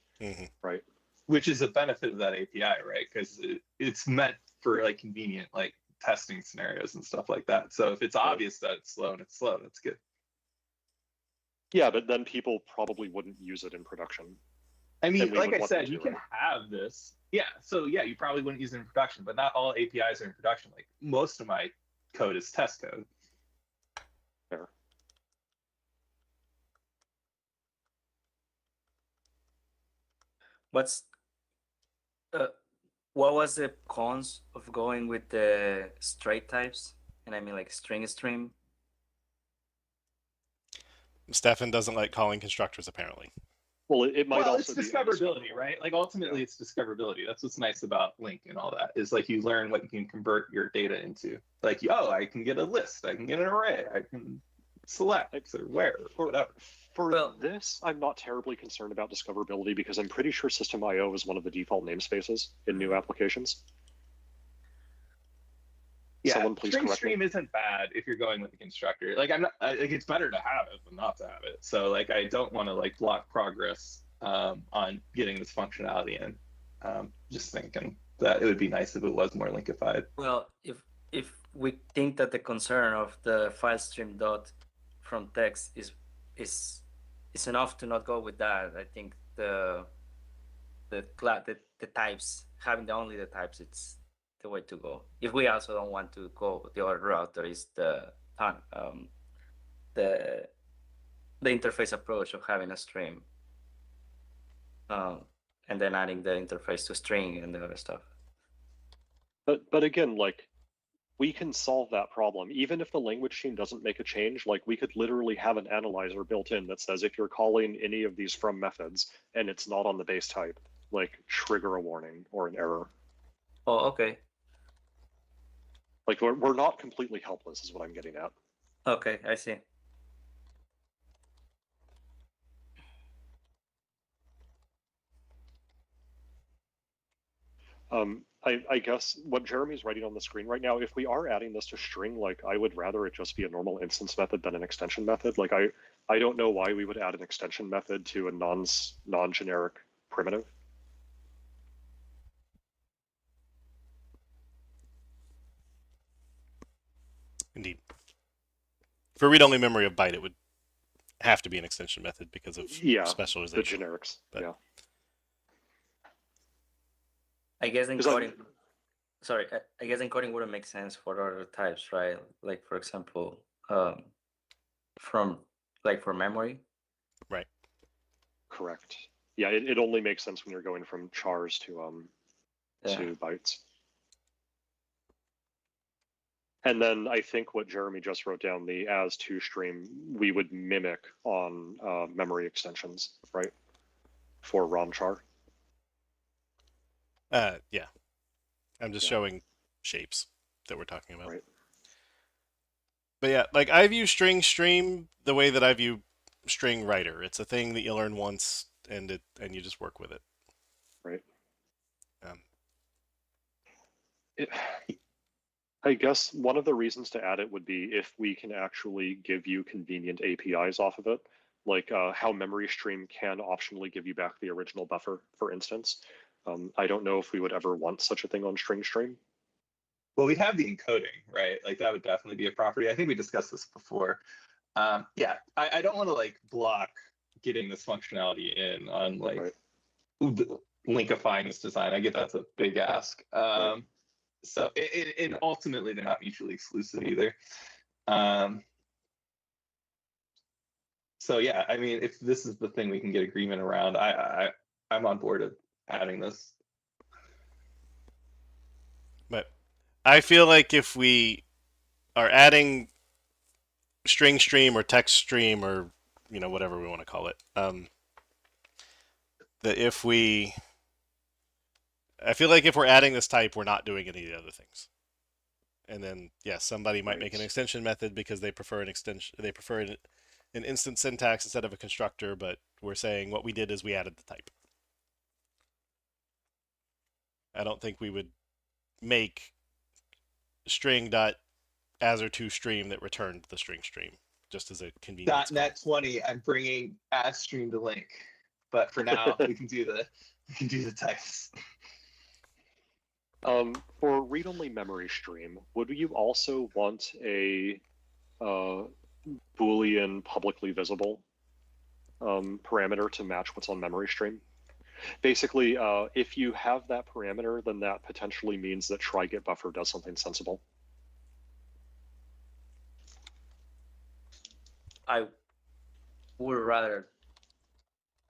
Right. Which is a benefit of that API, right? Because it's meant for like convenient like testing scenarios and stuff like that. So if it's obvious that it's slow and it's slow, that's good. Yeah, but then people probably wouldn't use it in production. I mean, like I said, you can have this. Yeah, so yeah, you probably wouldn't use it in production, but not all APIs are in production. Like most of my code is test code. Fair. What was the cons of going with the straight types? And I mean like string stream. Stefan doesn't like calling constructors apparently. Well, it might also it's discoverability, right? Like ultimately it's discoverability. That's what's nice about Link and all that is like you learn what you can convert your data into. Like, oh, I can get a list, I can get an array, I can select or where, or whatever. For this, I'm not terribly concerned about discoverability because I'm pretty sure System.io is one of the default namespaces in new applications. Yeah, someone please correct me. Stream isn't bad if you're going with the constructor. Like I'm not, like it's better to have it than not to have it. So like I don't want to like block progress on getting this functionality in. Just thinking that it would be nice if it was more linkified. Well, if we think that the concern of the file stream dot from text is enough to not go with that, I think the types, having only the types, it's the way to go. If we also don't want to go the other route, there is the interface approach of having a stream, and then adding the interface to string and the other stuff. But again, like we can solve that problem even if the language team doesn't make a change. Like we could literally have an analyzer built in that says if you're calling any of these from methods and it's not on the base type, like trigger a warning or an error. Oh, okay. Like we're not completely helpless is what I'm getting at. Okay, I see. I guess what Jeremy's writing on the screen right now, if we are adding this to string, like I would rather it just be a normal instance method than an extension method. Like I don't know why we would add an extension method to a non-generic primitive. Indeed. For read-only memory of byte, it would have to be an extension method because of Yeah, the specialization. generics. But- Yeah. I guess Is that- encoding. Sorry, I guess encoding wouldn't make sense for other types, right? Like for example, from like for memory. Right. Correct. Yeah, it only makes sense when you're going from chars to Yeah. to bytes. And then I think what Jeremy just wrote down, the as to stream, we would mimic on memory extensions, right? For ROM char. Yeah. I'm just Yeah. showing shapes that we're talking about. Right. But yeah, like I view string stream the way that I view string writer. It's a thing that you learn once and you just work with it. Right. Um, I guess one of the reasons to add it would be if we can actually give you convenient APIs off of it, like how memory stream can optionally give you back the original buffer, for instance. I don't know if we would ever want such a thing on string stream. Well, we'd have the encoding, right? Like that would definitely be a property. I think we discussed this before. Yeah, I don't want to like block getting this functionality in on like Right. linkifying this design. I get that's a big ask. So and ultimately they're not mutually exclusive either. So yeah, I mean, if this is the thing we can get agreement around, I'm on board of adding this. But I feel like if we are adding string stream or text stream or whatever we want to call it, that I feel like if we're adding this type, we're not doing any of the other things. And then yes, somebody might make an extension method because they prefer an extension. They prefer an instant syntax instead of a constructor. But we're saying what we did is we added the type. I don't think we would make string.asr2 stream that returned the string stream just as a convenience. .NET 20, I'm bringing as stream to link, but for now we can do the types. For read-only memory stream, would you also want a Boolean publicly visible parameter to match what's on memory stream? Basically, if you have that parameter, then that potentially means that try get buffer does something sensible. I would rather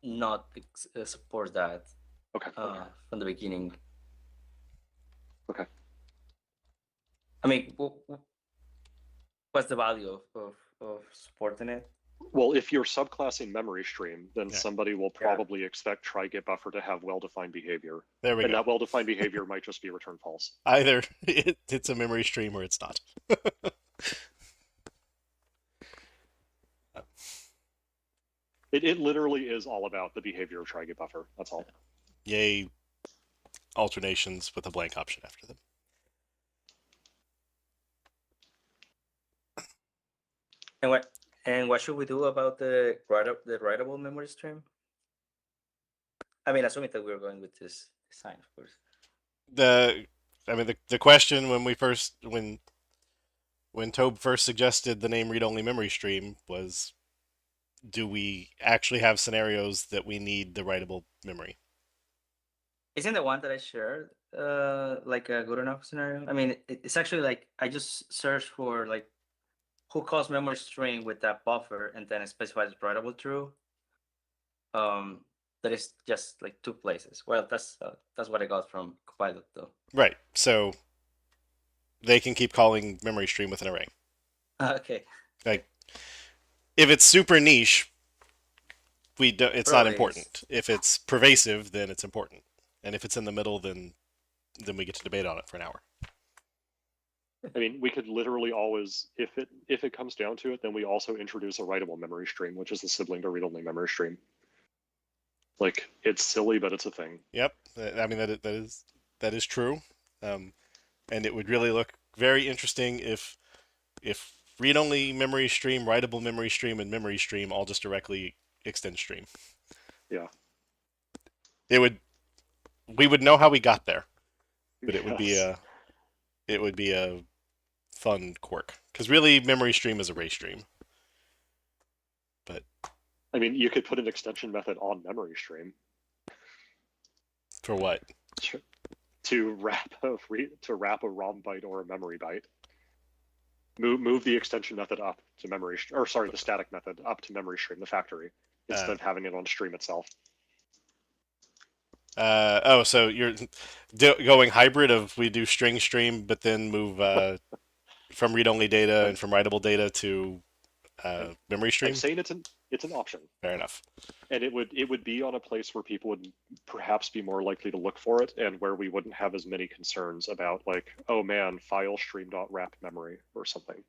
not support that Okay. from the beginning. Okay. I mean, what's the value of supporting it? Well, if you're subclassing memory stream, then Yeah. somebody will probably expect try get buffer to have well-defined behavior. There we And go. that well-defined behavior might just be return false. Either it's a memory stream or it's not. It literally is all about the behavior of try get buffer. That's all. Yay, alternations with a blank option after them. And what should we do about the writable memory stream? I mean, assuming that we're going with this design, of course. The question when Tobe first suggested the name read-only memory stream was, do we actually have scenarios that we need the writable memory? Isn't the one that I shared like a good enough scenario? I mean, it's actually like I just searched for like who calls memory string with that buffer and then it specifies writable true. That is just like 2 places. Well, that's what I got from Copilot though. Right. So they can keep calling memory stream with an array. Okay. Like if it's super niche, it's not Probably important. If it's pervasive, then it's important. And if it's in the middle, then we get to debate on it for an hour. I mean, we could literally always, if it comes down to it, then we also introduce a writable memory stream, which is the sibling to read-only memory stream. Like, it's silly, but it's a thing. Yep. I mean, that is that is true, and it would really look very interesting if read-only memory stream, writable memory stream, and memory stream all just directly extend stream. Yeah. We would know how we got there, but it would Yes. be a fun quirk, because really memory stream is a ray stream. But I mean, you could put an extension method on memory stream for what? to wrap a ROM byte or a memory byte. Move the extension method up to memory, or sorry, the static method up to memory stream, the factory, instead of having it on stream itself. Oh, so you're going hybrid of we do string stream, but then move from read-only data and from writable data to memory stream? I'm saying it's an option. Fair enough. And it would be on a place where people would perhaps be more likely to look for it, and where we wouldn't have as many concerns about, like, oh man, file stream.wrap memory or something.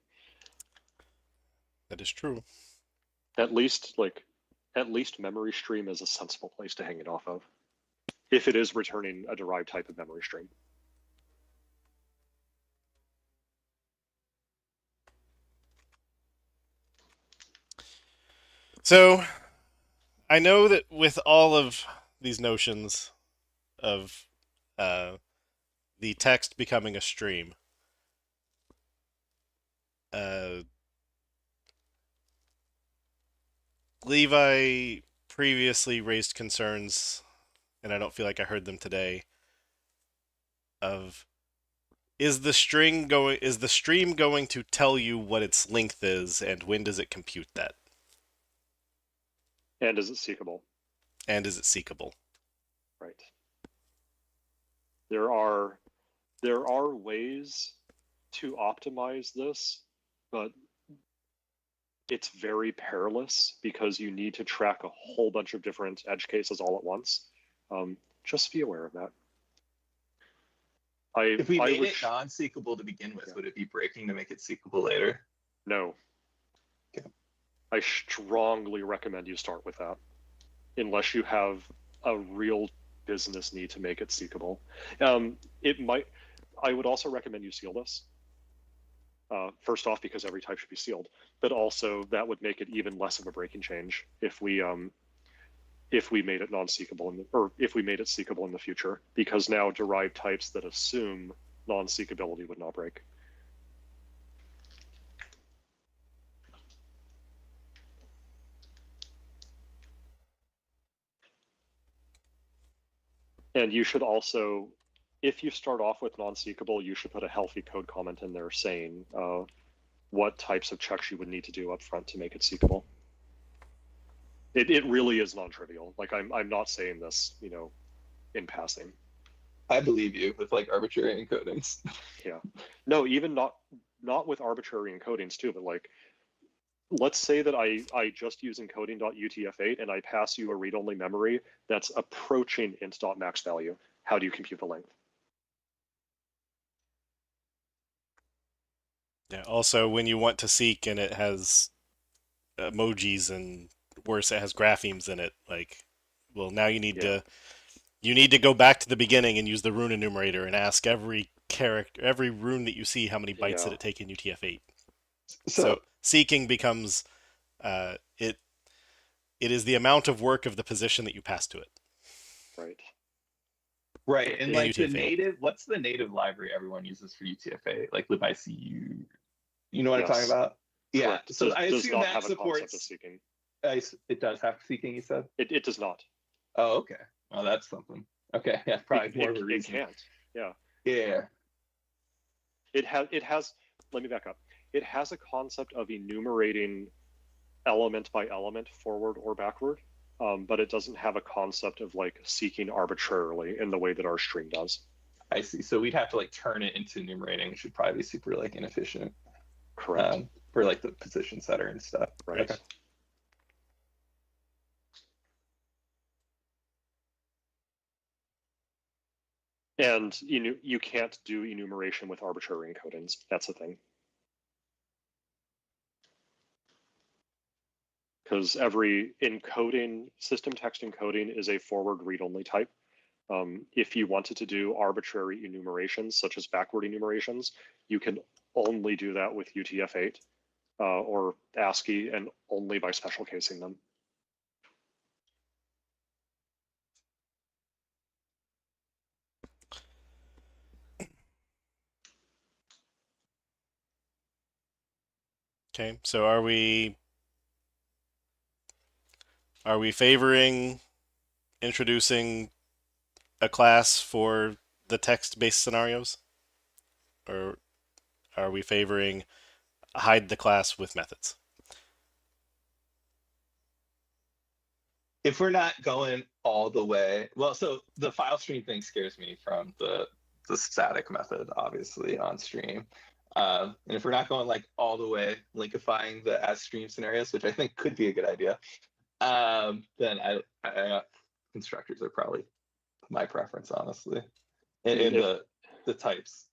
That is true. At least memory stream is a sensible place to hang it off of, if it is returning a derived type of memory stream. So I know that with all of these notions of the text becoming a stream, Levi previously raised concerns, and I don't feel like I heard them today, of is the stream going to tell you what its length is, and when does it compute that? And is it seekable? And is it seekable? Right. There are ways to optimize this, but it's very perilous because you need to track a whole bunch of different edge cases all at once. Just be aware of that. If we made it non-seekable to begin with, would it be breaking to make it seekable later? No. Okay. I strongly recommend you start with that, unless you have a real business need to make it seekable. I would also recommend you seal this. First off, because every type should be sealed, but also that would make it even less of a breaking change if we made it non-seekable, or if we made it seekable in the future, because now derived types that assume non-seekability would not break. And you should also, if you start off with non-seekable, you should put a healthy code comment in there saying what types of checks you would need to do up front to make it seekable. It really is non-trivial. Like, I'm not saying this, in passing. I believe you with like arbitrary encodings. Yeah. No, even not with arbitrary encodings too, but like, let's say that I just use encoding.utf8 and I pass you a read-only memory that's approaching int.max value. How do you compute the length? Yeah. Also, when you want to seek and it has emojis and worse, it has graphemes in it, like, well, now you need to go back to the beginning and use the rune enumerator and ask every rune that you see how many bytes did it take in UTF-8. So seeking becomes it is the amount of work of the position that you pass to it. Right. Right, and In like the UTF-8. native, what's the native library everyone uses for UTF-8? Like libicu, you know what I'm talking about? Yeah. Correct. So I does assume not that have a concept of supports. seeking. It does have seeking, you said? It does not. Oh, okay. Well, that's something. Okay, yeah, probably more of a It reason. can't. Yeah. Yeah. It has. Let me back up. It has a concept of enumerating element by element, forward or backward, but it doesn't have a concept of like seeking arbitrarily in the way that our stream does. I see. So we'd have to like turn it into enumerating, which would probably be super like inefficient. Correct. For like the position setter and stuff. Right. Okay. And you can't do enumeration with arbitrary encodings. That's the thing. Because every encoding, system text encoding is a forward read-only type. If you wanted to do arbitrary enumerations, such as backward enumerations, you can only do that with UTF-8 or ASCII, and only by special casing them. Okay, so are we favoring introducing a class for the text-based scenarios? Or are we favoring hide the class with methods? If we're not going all the way, well, so the file stream thing scares me from the static method, obviously, on stream. And if we're not going like all the way, linkifying the as stream scenarios, which I think could be a good idea, then I constructors are probably my preference, honestly, in the types.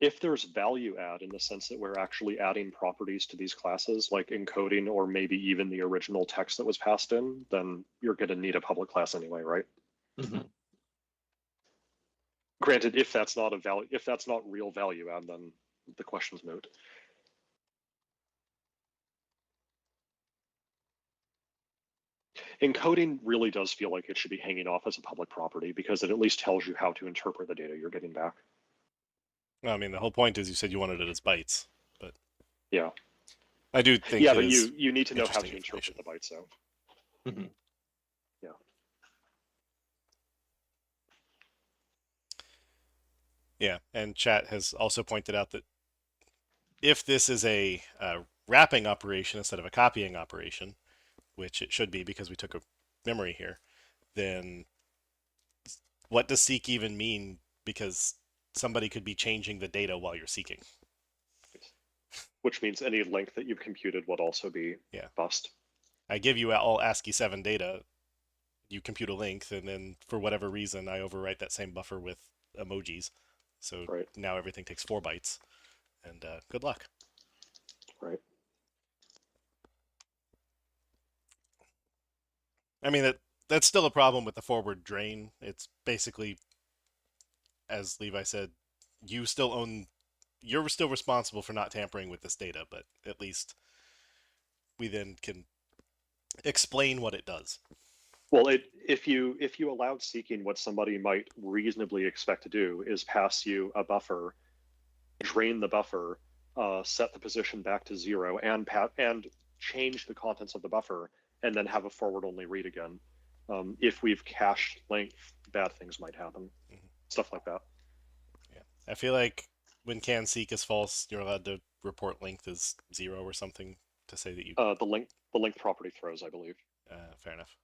If there's value add in the sense that we're actually adding properties to these classes, like encoding or maybe even the original text that was passed in, then you're going to need a public class anyway, right? Mm-hmm. Granted, if that's not real value add, then the question's moot. Encoding really does feel like it should be hanging off as a public property because it at least tells you how to interpret the data you're getting back. Well, I mean, the whole point is you said you wanted it as bytes, but yeah, I do think but you need to know how to interesting interpret the bytes out. Mm-hmm. Yeah. Yeah, and chat has also pointed out that if this is a wrapping operation instead of a copying operation, which it should be because we took a memory here, then what does seek even mean? Because somebody could be changing the data while you're seeking. Which means any length that you've computed would also be bust. I give you all ASCII 7 data, you compute a length, and then for whatever reason, I overwrite that same buffer with emojis. So now everything takes 4 bytes, and good luck. Right. I mean, that's still a problem with the forward drain. It's basically, as Levi said, you're still responsible for not tampering with this data, but at least we then can explain what it does. Well, if you allowed seeking, what somebody might reasonably expect to do is pass you a buffer, drain the buffer, set the position back to 0, and change the contents of the buffer, and then have a forward-only read again. If we've cached length, bad things might happen. Mm-hmm. Stuff like that. Yeah, I feel like when can seek is false, you're allowed to report length as 0 or something to say that you. The length property throws, I believe. Fair enough.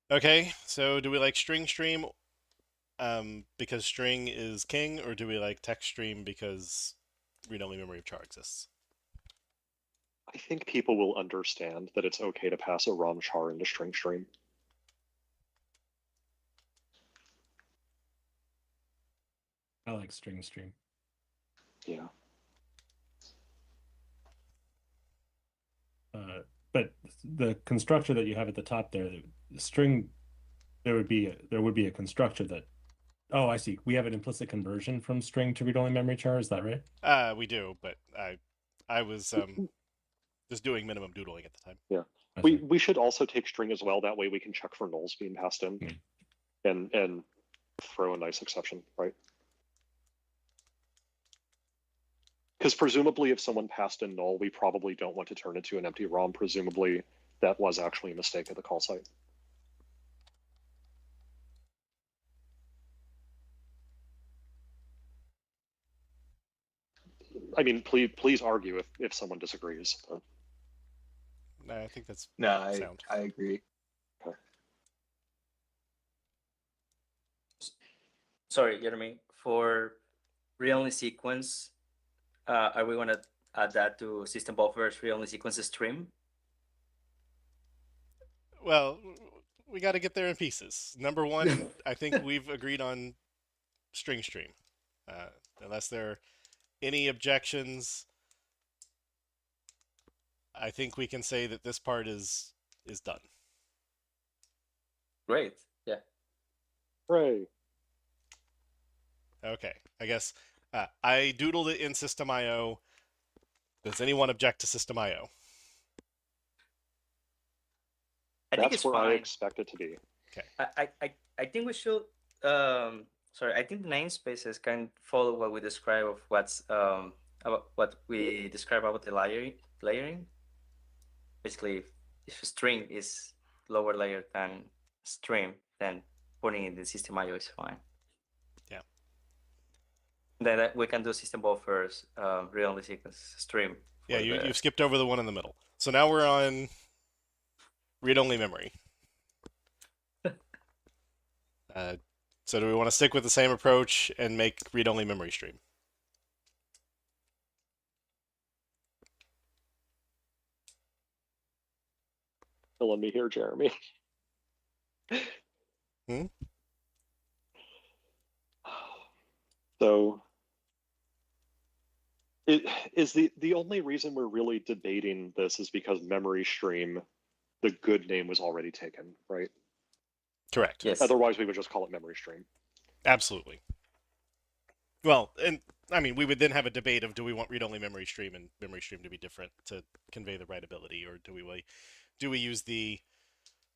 Okay, so do we like string stream because string is king, or do we like text stream because read-only memory of char exists? I think people will understand that it's okay to pass a ROM char into string stream. I like string stream. Yeah. But the constructor that you have at the top there, the string, there would be a constructor that. Oh, I see. We have an implicit conversion from string to read-only memory char. Is that right? We do, but I was just doing minimum doodling at the time. Yeah. We should also take string as well. That way we can check for nulls being passed in, and throw a nice exception, right? Because presumably if someone passed in null, we probably don't want to turn it to an empty ROM. Presumably that was actually a mistake at the call site. I mean, please argue if someone disagrees. But... No, I think that's sound. I agree. Okay. Sorry, Jeremy. For read-only sequence, are we going to add that to system buffers read-only sequences stream? Well, we got to get there in pieces. Number one, I think we've agreed on string stream. Unless there are any objections, I think we can say that this part is done. Great. Yeah. Hooray. Okay, I guess I doodled it in System.io. Does anyone object to System.io? I think That's it's where I fine. expect it to be. I think we should sorry, I think the namespaces can follow what we describe of what's about what we describe about the layering. Basically, if a string is lower layer than stream, then putting it in the system IO is fine. Yeah. Then we can do system buffers, read-only sequence stream. Yeah, for the- you've skipped over the one in the middle. So now we're on read-only memory. So do we want to stick with the same approach and make read-only memory stream? Killing me here, Jeremy. Hmm? So it is the only reason we're really debating this is because memory stream, the good name was already taken, right? Correct. Yes. Otherwise, we would just call it memory stream. Absolutely. Well, and I mean, we would then have a debate of do we want read-only memory stream and memory stream to be different to convey the writability, or do we use the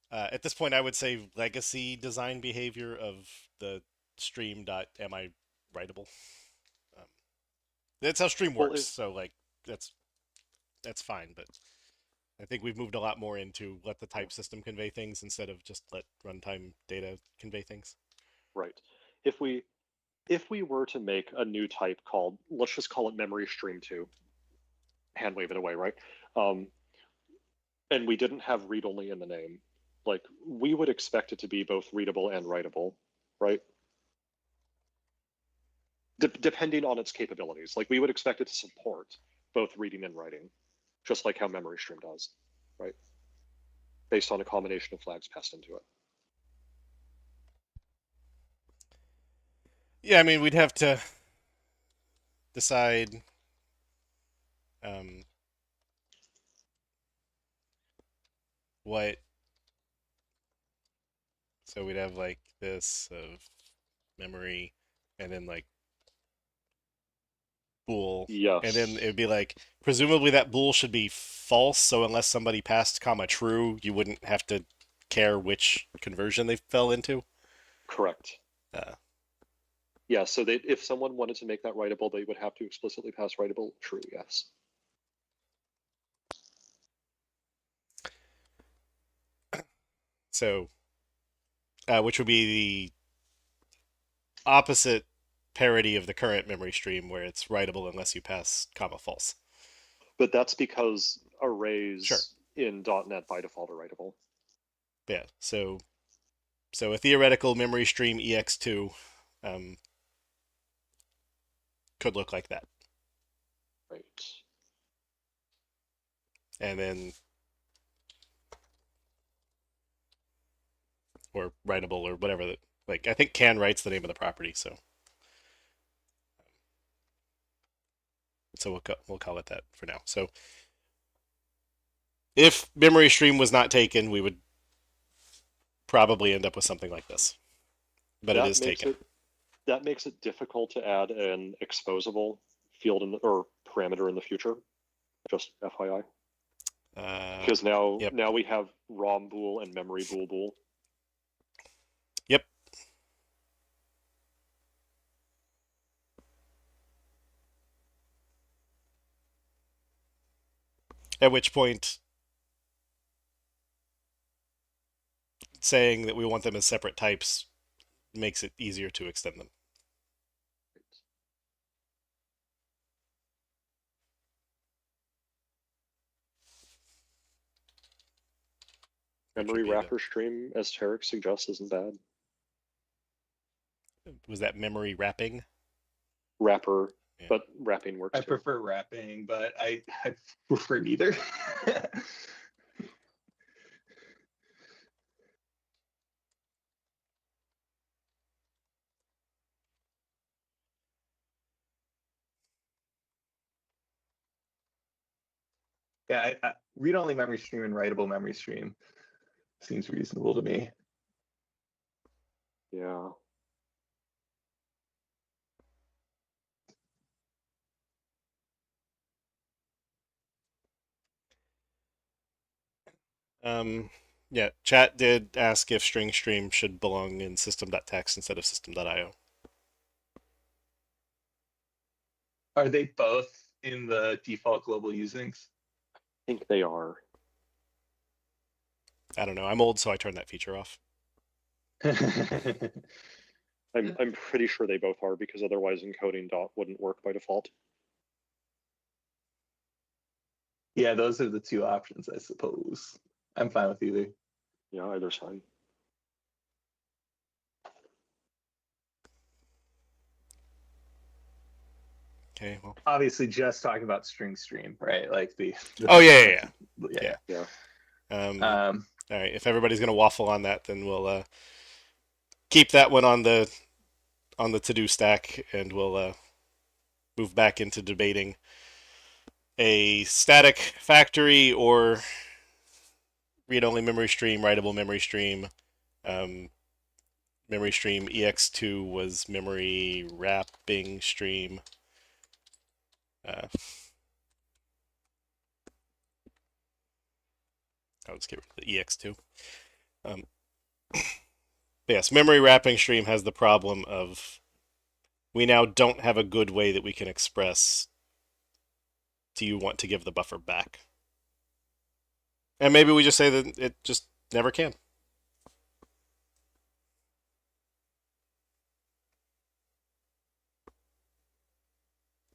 at this point I would say legacy design behavior of the stream dot am I writable. That's how stream Well, works. So like that's fine, but I think we've moved a lot more into let the type system convey things instead of just let runtime data convey things. Right. If we were to make a new type called, let's just call it memory stream 2, hand wave it away, right? And we didn't have read only in the name, like we would expect it to be both readable and writable, right? Depending on its capabilities, like we would expect it to support both reading and writing, just like how memory stream does, right? Based on a combination of flags passed into it. Yeah, I mean, we'd have to decide what. So we'd have like this of memory, and then like bool. Yes. And then it would be like, presumably that bool should be false, so unless somebody passed comma true, you wouldn't have to care which conversion they fell into. Correct. Yeah, so if someone wanted to make that writable, they would have to explicitly pass writable true, yes. So, which would be the opposite parity of the current memory stream, where it's writable unless you pass comma false. But that's because arrays Sure. in .NET by default are writable. Yeah, so a theoretical memory stream EX2 could look like that. Right. And then, or writable, or whatever that, like, I think can write's the name of the property, so we'll call it that for now. So if memory stream was not taken, we would probably end up with something like this, but it is taken. That makes it difficult to add an exposable field or parameter in the future. Just FYI. Because now we have ROM bool and memory bool. Yep. At which point, saying that we want them as separate types makes it easier to extend them. Memory wrapper stream, as Tarek suggests, isn't bad. Was that memory wrapping? Wrapper, Yeah. but wrapping works I too. prefer wrapping, but I prefer neither. Yeah, read-only memory stream and writable memory stream seems reasonable to me. Yeah. Yeah, chat did ask if string stream should belong in system.txt instead of system.io. Are they both in the default global usings? I think they are. I don't know. I'm old, so I turned that feature off. I'm pretty sure they both are, because otherwise encoding dot wouldn't work by default. Yeah, those are the two options, I suppose. I'm fine with either. Yeah, either's fine. Okay, well. Obviously, just talking about string stream, right? Like the Oh, yeah. Yeah. All right, if everybody's gonna waffle on that, then we'll keep that one on the to-do stack, and we'll move back into debating a static factory or read-only memory stream, writable memory stream. Memory stream EX2 was memory wrapping stream. I'll just get rid of the EX2. Yes, memory wrapping stream has the problem of we now don't have a good way that we can express, do you want to give the buffer back? And maybe we just say that it just never can.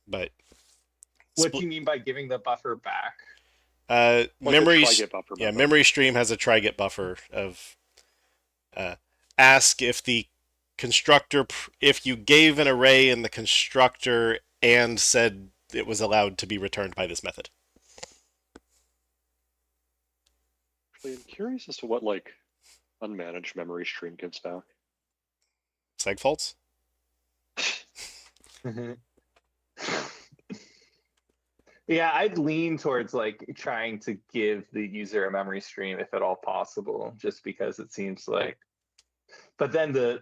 But what do you mean by giving the buffer back? Like memory, buffer yeah, method. memory stream has a try-get buffer of ask if the constructor, if you gave an array in the constructor and said it was allowed to be returned by this method. Actually, I'm curious as to what like unmanaged memory stream gives back. Seg faults? Yeah, I'd lean towards like trying to give the user a memory stream if at all possible, just because it seems like. But then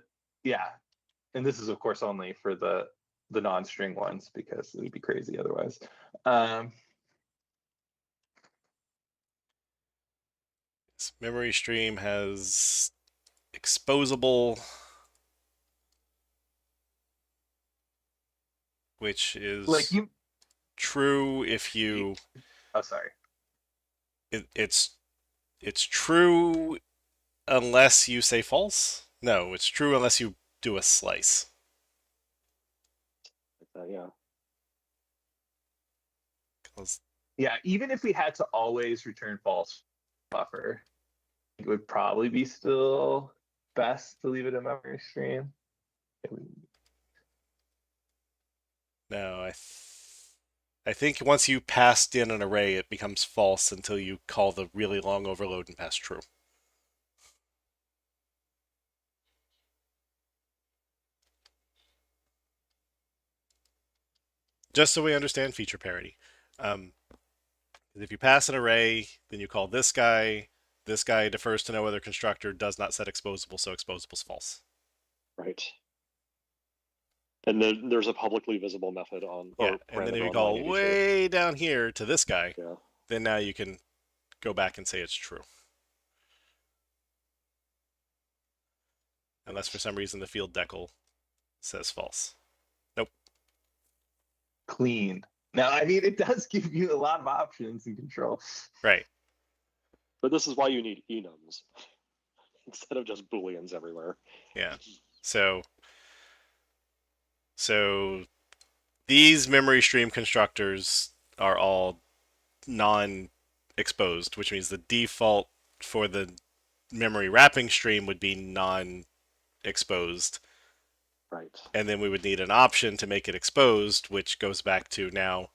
and this is of course only for the non-string ones because it would be crazy otherwise. Memory stream has exposable, which is like true if you. Oh, sorry. It's true unless you say false. No, it's true unless you do a slice. Yeah. Yeah, even if we had to always return false buffer, it would probably be still best to leave it a memory stream. No, I think once you passed in an array, it becomes false until you call the really long overload and pass true. Just so we understand feature parity. If you pass an array, then you call this guy defers to no other constructor, does not set exposable, so exposable is false. Right. And then there's a publicly visible method on. Yeah, and then if you call way down here to this guy, yeah, then now you can go back and say it's true. Unless for some reason the field decal says false. Nope. Clean. Now, I mean, it does give you a lot of options and control. Right. But this is why you need enums instead of just booleans everywhere. Yeah. So these memory stream constructors are all non-exposed, which means the default for the memory wrapping stream would be non-exposed. Right. And then we would need an option to make it exposed, which goes back to now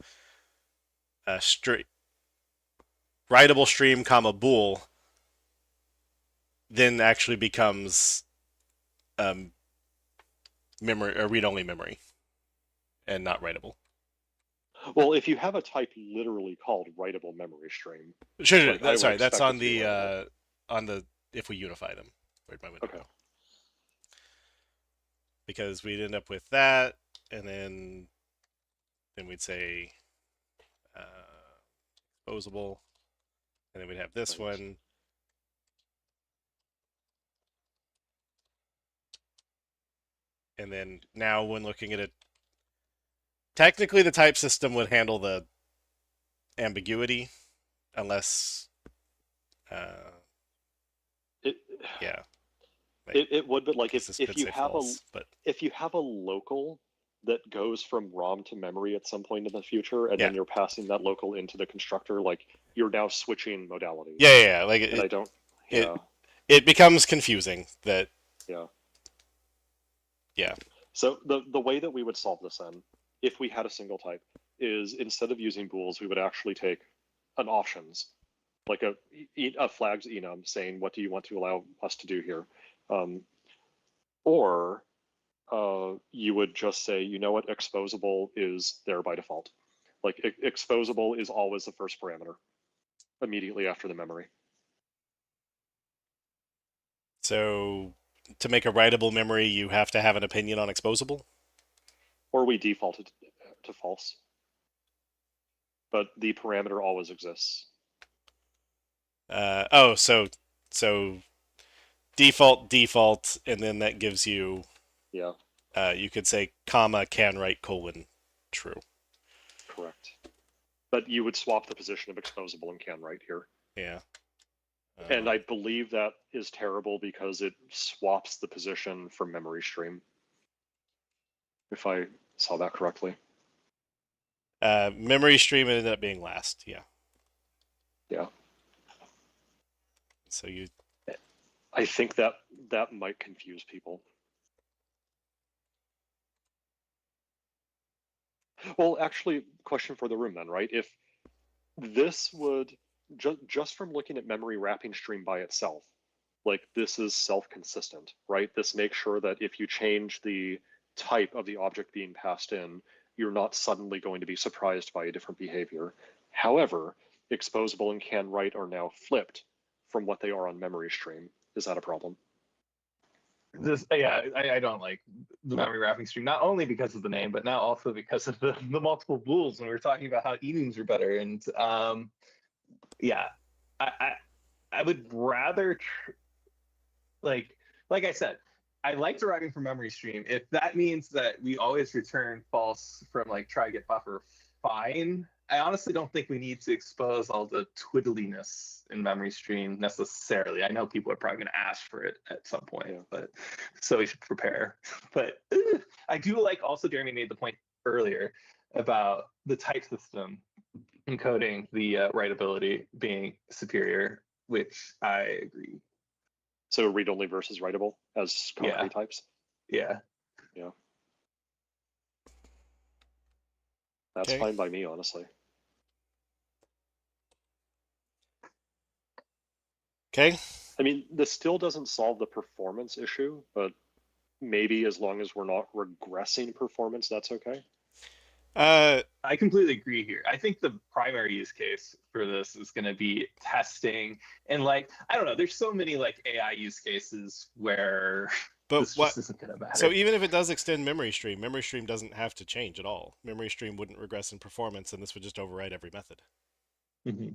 writable stream comma bool then actually becomes memory or read-only memory and not writable. Well, if you have a type literally called writable memory stream, Sure, Like, I would sorry, that's expect on it to be the if we unify them. Where'd my window Okay. go? Because we'd end up with that, and then we'd say exposable, and then we'd have this Right. one. And then now when looking at it, technically the type system would handle the ambiguity, unless, it, yeah. it would, but like Because if this could you say have false, but if you have a local that goes from ROM to memory at some point in the future, and Yeah. then you're passing that local into the constructor, like you're now switching modalities. yeah, like And I don't. it- Yeah. it becomes confusing that, Yeah. yeah. So the way that we would solve this then, if we had a single type, is instead of using bools, we would actually take an options, like a flags enum saying what do you want to allow us to do here, or you would just say, you know what, exposable is there by default. Like exposable is always the first parameter, immediately after the memory. So to make a writable memory, you have to have an opinion on exposable? Or we default it to false. But the parameter always exists. So default, and then that gives you, Yeah, you could say comma can write colon true. correct. But you would swap the position of exposable and can write here. Yeah. And I believe that is terrible because it swaps the position from memory stream. If I saw that correctly. Memory stream ended up being last. Yeah. Yeah. So you. I think that might confuse people. Well, actually, question for the room then, right? If this would, just from looking at memory wrapping stream by itself, like this is self-consistent, right? This makes sure that if you change the type of the object being passed in, you're not suddenly going to be surprised by a different behavior. However, exposable and can write are now flipped from what they are on memory stream. Is that a problem? I don't like the memory wrapping stream, not only because of the name, but now also because of the multiple rules when we were talking about how enums are better. And I would rather like I said, I like deriving from memory stream. If that means that we always return false from like try get buffer, fine. I honestly don't think we need to expose all the twiddliness in memory stream necessarily. I know people are probably going to ask for it at some point, but so we should prepare. But I do like also Jeremy made the point earlier about the type system encoding the writability being superior, which I agree. So read-only versus writable as concrete types? Yeah. Yeah. That's Okay. fine by me, honestly. Okay. I mean, this still doesn't solve the performance issue, but maybe as long as we're not regressing performance, that's okay. I completely agree here. I think the primary use case for this is going to be testing, and like I don't know, there's so many like AI use cases where But this what? just isn't going to matter. So even if it does extend memory stream doesn't have to change at all. Memory stream wouldn't regress in performance, and this would just override every method. Mm-hmm.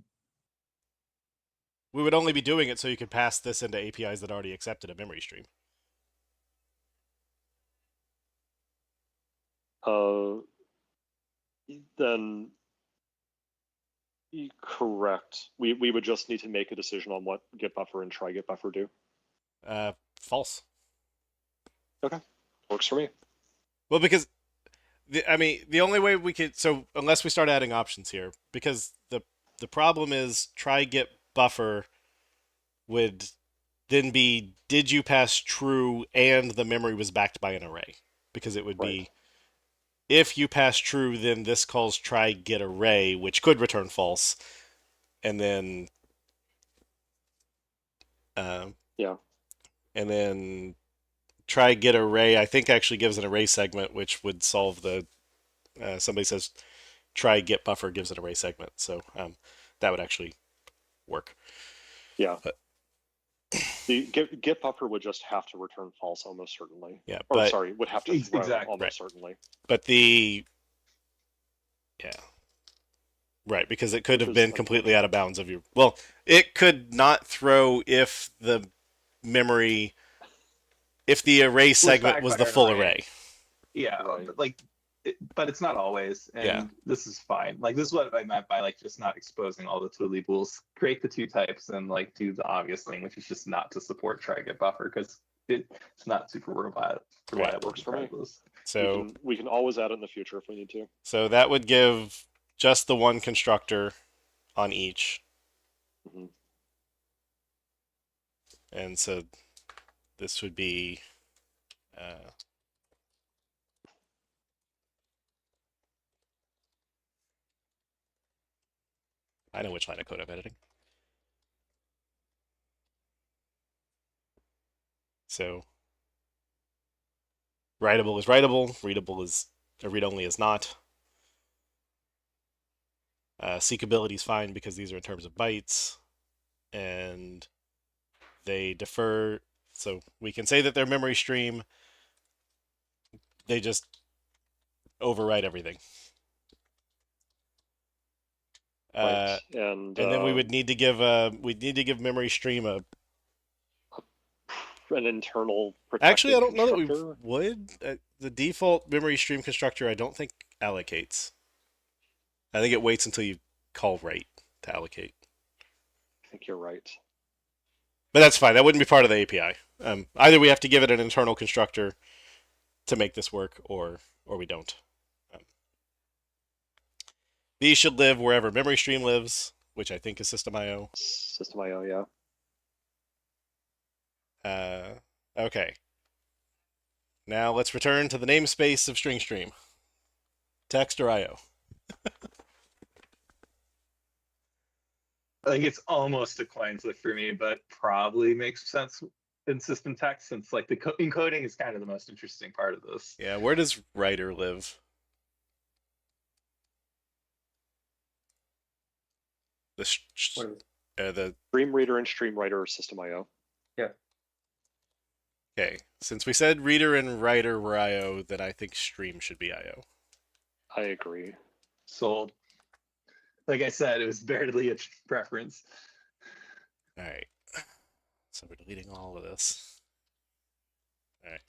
We would only be doing it so you could pass this into APIs that already accepted a memory stream. Then correct. We would just need to make a decision on what get buffer and try get buffer do. False. Okay, works for me. Well, because the only way we could, so unless we start adding options here, because the problem is try get buffer would then be did you pass true and the memory was backed by an array, because it would be if you pass true, then this calls try get array, which could return false, and then and then try get array I think actually gives an array segment, which would solve the somebody says try get buffer gives an array segment. So that would actually work. Yeah. But- The get buffer would just have to return false almost certainly. Yeah, Or but sorry, would have to throw Exactly. almost Right. certainly. but the right, because it could Which have is been completely out of bounds of your. Well, it could not throw if the memory, if the array segment was the backfired full array. array. Yeah, Right. but like, but it's not always, and Yeah. this is fine. Like, this is what I meant by like just not exposing all the twiddly bools. Create the two types and like do the obvious thing, which is just not to support try get buffer because it's not super reliable. Works for me. regardless. So We can always add it in the future if we need to. so that would give just the one constructor on each. Mhm. And so this would be I know which line of code I'm editing. So writable is writable, readable is read-only is not. Seekability is fine because these are in terms of bytes, and they defer. So we can say that they're memory stream. They just overwrite everything. Right. And then we would need to give memory stream a. an internal Actually, I don't know that constructor. we would. The default memory stream constructor, I don't think allocates. I think it waits until you call write to allocate. I think you're right. But that's fine. That wouldn't be part of the API. Either we have to give it an internal constructor to make this work, or we don't. These should live wherever memory stream lives, which I think is System.io. System.io, yeah. Okay. Now let's return to the namespace of StringStream. Text or IO. I think it's almost a coin flip for me, but probably makes sense in system text since like the encoding is kind of the most interesting part of this. Yeah, where does writer live? The Stream reader and stream writer are System.io. Okay, since we said reader and writer were IO, then I think stream should be IO. I agree. Sold. Like I said, it was barely a preference. All right. So we're deleting all of this. All right.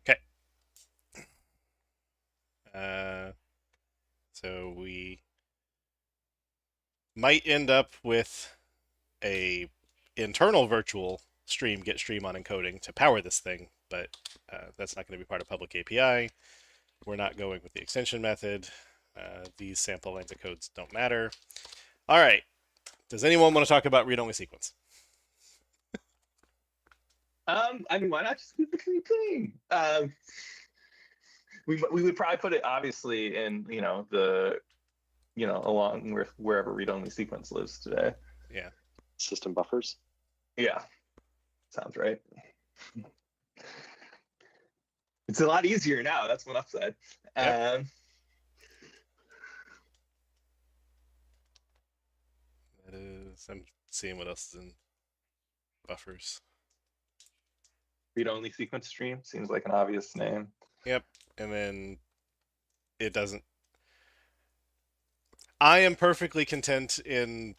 Okay. So we might end up with a internal virtual stream get stream on encoding to power this thing, but that's not going to be part of public API. We're not going with the extension method. These sample lines of codes don't matter. All right. Does anyone want to talk about read-only sequence? I mean, why not just do the same thing? We would probably put it obviously in along with wherever read-only sequence lives today. Yeah. System buffers. Yeah, sounds right. It's a lot easier now. That's one upside. Yep. That is. I'm seeing what else is in buffers. Read-only sequence stream seems like an obvious name. Yep, and then it doesn't. I am perfectly content in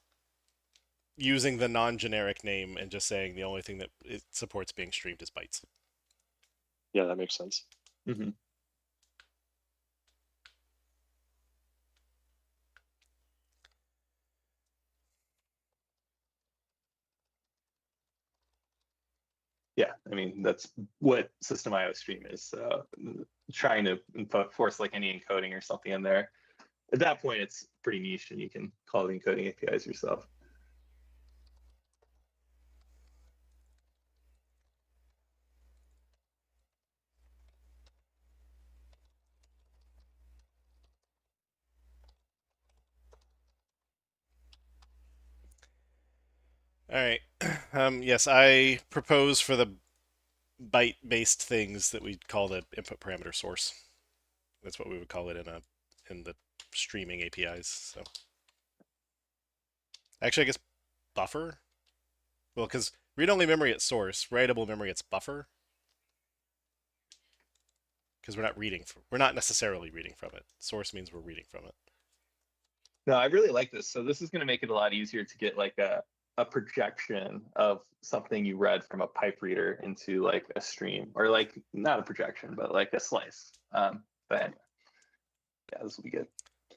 using the non-generic name and just saying the only thing that it supports being streamed is bytes. Yeah, that makes sense. Mm-hmm. that's what System.io stream is. So trying to force like any encoding or something in there, at that point it's pretty niche, and you can call the encoding APIs yourself. All right. Yes, I propose for the byte-based things that we call the input parameter source. That's what we would call it in the streaming APIs. So actually, I guess buffer. Well, because read-only memory at source, writable memory it's buffer. Because we're not necessarily reading from it. Source means we're reading from it. No, I really like this. So this is going to make it a lot easier to get like a projection of something you read from a pipe reader into like a stream, or like not a projection, but like a slice. But anyway, yeah, this will be good.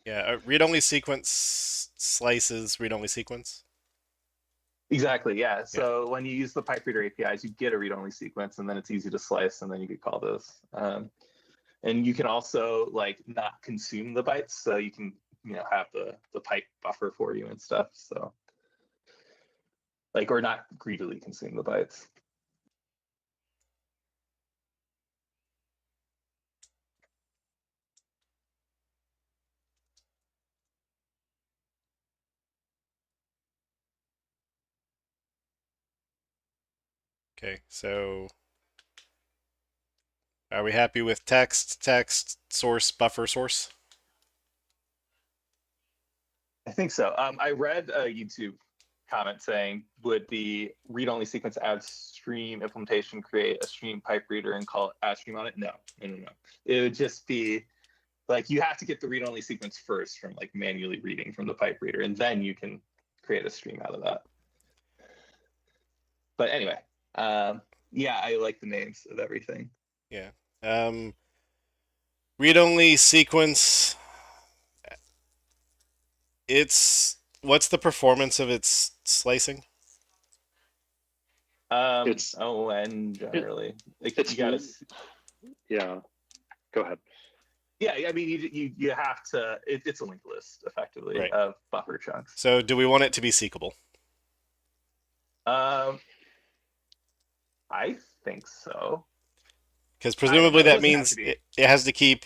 Yeah, read-only sequence slices read-only sequence. Exactly, yeah. So when you use the pipe reader APIs, you get a read-only sequence, and then it's easy to slice, and then you could call those. And you can also like not consume the bytes, so you can have the pipe buffer for you and stuff. So like, or not greedily consume the bytes. Okay, so are we happy with text, source, buffer, source? I think so. I read a YouTube comment saying, would the read-only sequence add stream implementation create a stream pipe reader and call it add stream on it? No. It would just be like, you have to get the read-only sequence first from like manually reading from the pipe reader, and then you can create a stream out of that. But anyway, yeah, I like the names of everything. Yeah. Read-only sequence. What's the performance of its slicing? It's ON generally. it's you gotta. Yeah. Go ahead. Yeah, I mean, you have to. It's a linked list effectively Right. of buffer chunks. So do we want it to be seekable? I think so. Because presumably that doesn't have means to be. it has to keep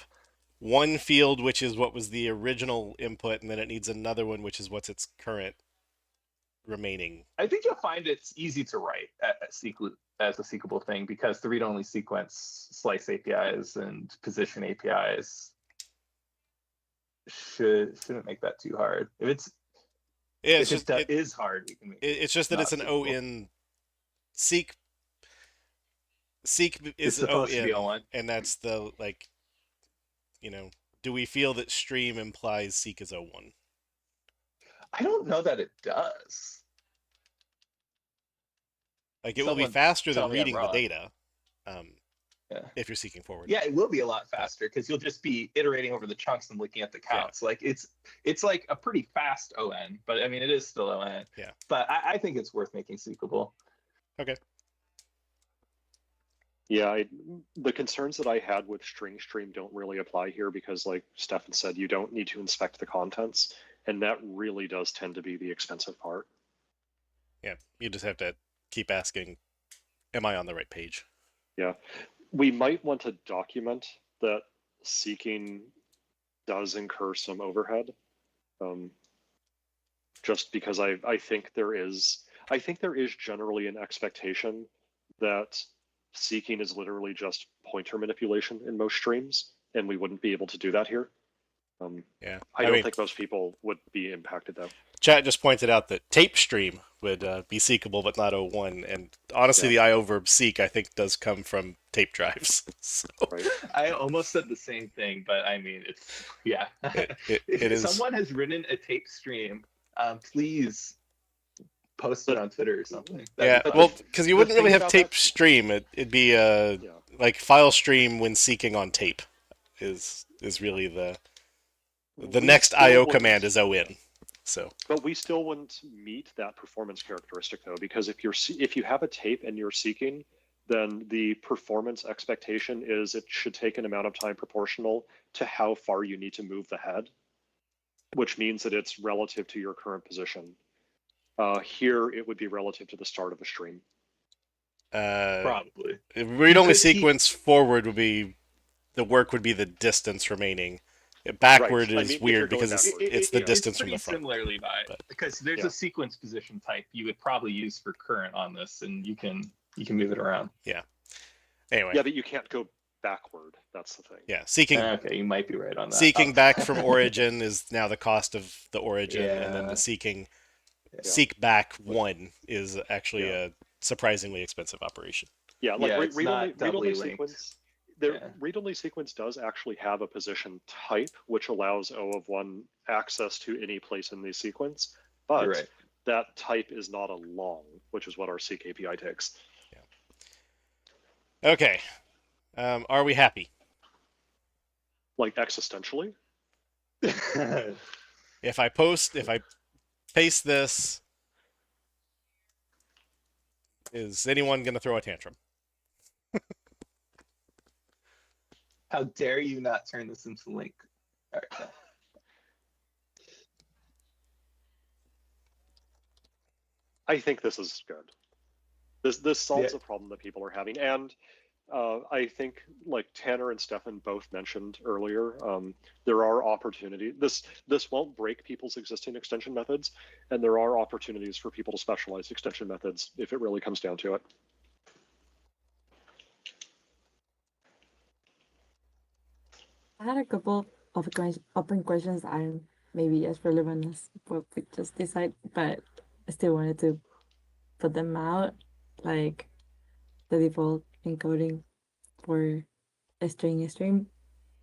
one field, which is what was the original input, and then it needs another one, which is what's its current remaining. I think you'll find it's easy to write as a seekable thing, because the read-only sequence slice APIs and position APIs shouldn't make that too hard. If it is hard, we can make it's just that not it's an seekable. ON. Seek It's is supposed to be ON, ON. and that's the do we feel that stream implies seek is O1? I don't know that it does. Like it will be Someone faster tell than me I'm reading the wrong. data, Yeah. if you're seeking forward. Yeah, it will be a lot faster, because you'll just be iterating over the chunks and looking at the counts. Like it's like a pretty fast ON, but I mean it is still ON. Yeah. But I think it's worth making seekable. Okay. Yeah, the concerns that I had with string stream don't really apply here, because like Stefan said, you don't need to inspect the contents, and that really does tend to be the expensive part. Yeah, you just have to keep asking, am I on the right page? Yeah, we might want to document that seeking does incur some overhead, just because I think there is generally an expectation that seeking is literally just pointer manipulation in most streams, and we wouldn't be able to do that here. Yeah, I don't think most people would be impacted though. Chat just pointed out that tape stream would be seekable, but not O1. And honestly, the IO verb seek, I think, does come from tape drives. So. Right. I almost said the same thing, but I mean, it's It if is. someone has written a tape stream, please post it on Twitter or something. Yeah, That'd be well, fun. because you the wouldn't really thing have about tape that- stream. It'd be like file stream when seeking on tape is really the We next still IO wouldn't- command is ON. So But we still wouldn't meet that performance characteristic though, because if you have a tape and you're seeking, then the performance expectation is it should take an amount of time proportional to how far you need to move the head, which means that it's relative to your current position. Here, it would be relative to the start of the stream. Probably. Read-only could keep- sequence forward would be the work would be the distance remaining. Backward Right. I is mean, if you're weird going because backward. it's the distance from pretty the front. similar, Levi, But- because there's Yeah. a sequence position type you would probably use for current on this, and you can move it around. Anyway, Yeah, but you can't go backward. That's the thing. yeah, seeking Okay, you might be right on that. seeking back from origin is now the cost of the origin, and then Yeah. the seeking Yeah. seek back one is actually Yeah. a surprisingly expensive operation. Yeah, like Yeah, it's read-only not doubly linked. sequence. The Yeah. read-only sequence does actually have a position type, which allows O of 1 access to any place in the sequence, but You're right. that type is not a long, which is what our seek API takes. Okay, are we happy? Like existentially, If I paste this, is anyone going to throw a tantrum? How dare you not turn this into link? All right. I think this is good. This solves Yeah. a problem that people are having, and I think like Tanner and Stefan both mentioned earlier, there are opportunities. This won't break people's existing extension methods, and there are opportunities for people to specialize extension methods if it really comes down to it. I had a couple of open questions that aren't maybe as relevant as what we just decided, but I still wanted to put them out, like the default encoding for a string.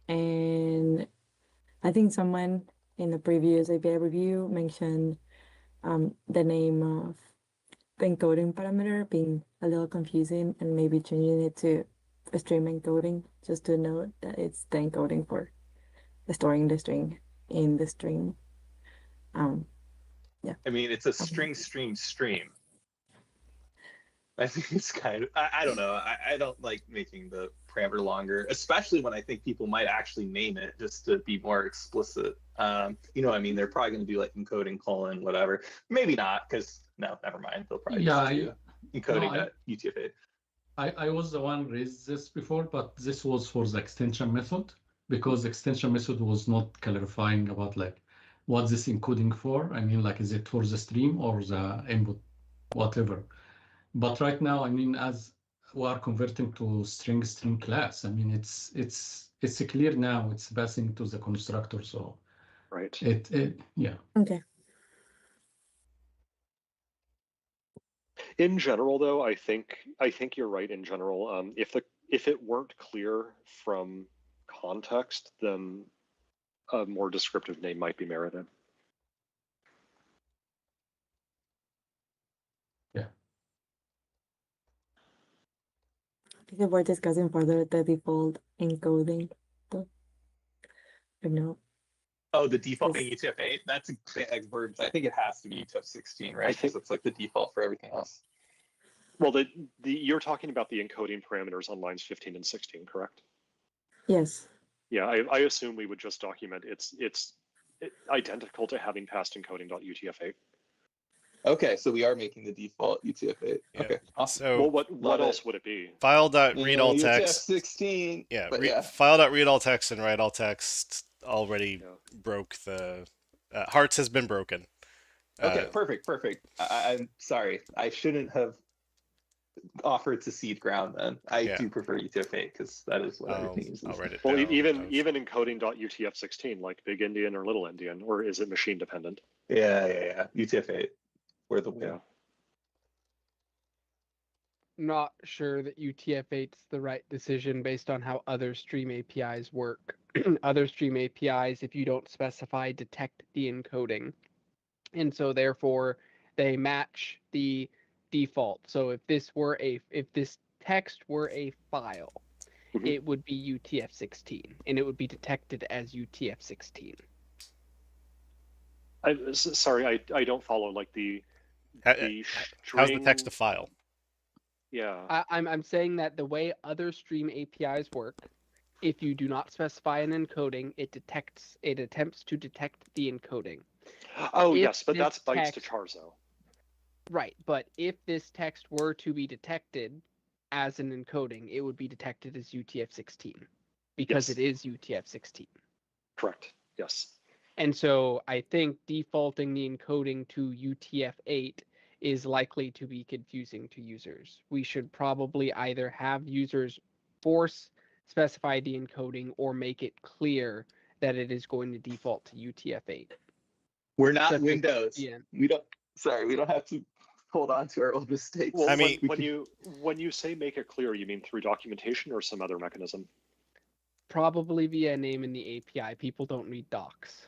And I think someone in the previous API review mentioned the name of the encoding parameter being a little confusing and maybe changing it to a stream encoding, just to note that it's the encoding for storing the string in the string. I mean, it's a string. I think it's kind of, I don't know. I don't like making the parameter longer, especially when I think people might actually name it just to be more explicit. You know what I mean? They're probably going to do like encoding : whatever. Maybe not, because no, never mind. They'll probably Yeah, just do encoding no, at UTF-8. I was the one raised this before, but this was for the extension method, because the extension method was not clarifying about like what this encoding for. I mean, like, is it for the stream or the input, whatever. But right now, I mean, as we are converting to string class, I mean, it's clear now. It's passing to the constructor, so Right. yeah. Okay. In general, though, I think you're right. In general, if it weren't clear from context, then a more descriptive name might be merited. I think we're discussing further the default encoding. No. Oh, the default Yes. UTF-8? That's a big word. I think it has to be UTF-16, right? I think- Because it's like the default for everything else. Well, you're talking about the encoding parameters on lines 15 and 16, correct? Yes. Yeah, I assume we would just document it's identical to having passed encoding.utf8. Okay, so we are making the default UTF-8. Yeah. Okay, awesome. So Well, what Love else it. would it be? file.read all text. UTF-16. Yeah, but yeah. file.read all text and write all text already Yeah. broke the hearts has been broken. Okay, perfect. I'm sorry. I shouldn't have offered to seed ground then. I Yeah. do prefer UTF-8 because that is what everything uses. I'll write it Well, down. even encoding.utf16, like big endian or little endian, or is it machine dependent? Yeah. UTF-8. We're the Yeah. Not sure that UTF-8's the right decision based on how other stream APIs work. Other stream APIs, if you don't specify, detect the encoding. And so therefore they match the default. So if this text were a file, Mhm. it would be UTF-16 and it would be detected as UTF-16. Sorry, I don't follow like the How's the text a file? Yeah. I'm saying that the way other stream APIs work, if you do not specify an encoding, it attempts to detect the encoding. Oh, If yes, but this that's bytes to text- charzo. Right, but if this text were to be detected as an encoding, it would be detected as UTF-16 because Yes. it is UTF-16. Correct. Yes. And so I think defaulting the encoding to UTF-8 is likely to be confusing to users. We should probably either have users force specify the encoding or make it clear that it is going to default to UTF-8. We're not Such as- Windows. yeah. We don't have to hold on to our old mistakes. Well, I mean- when you say make it clear, you mean through documentation or some other mechanism? Probably via a name in the API. People don't read docs.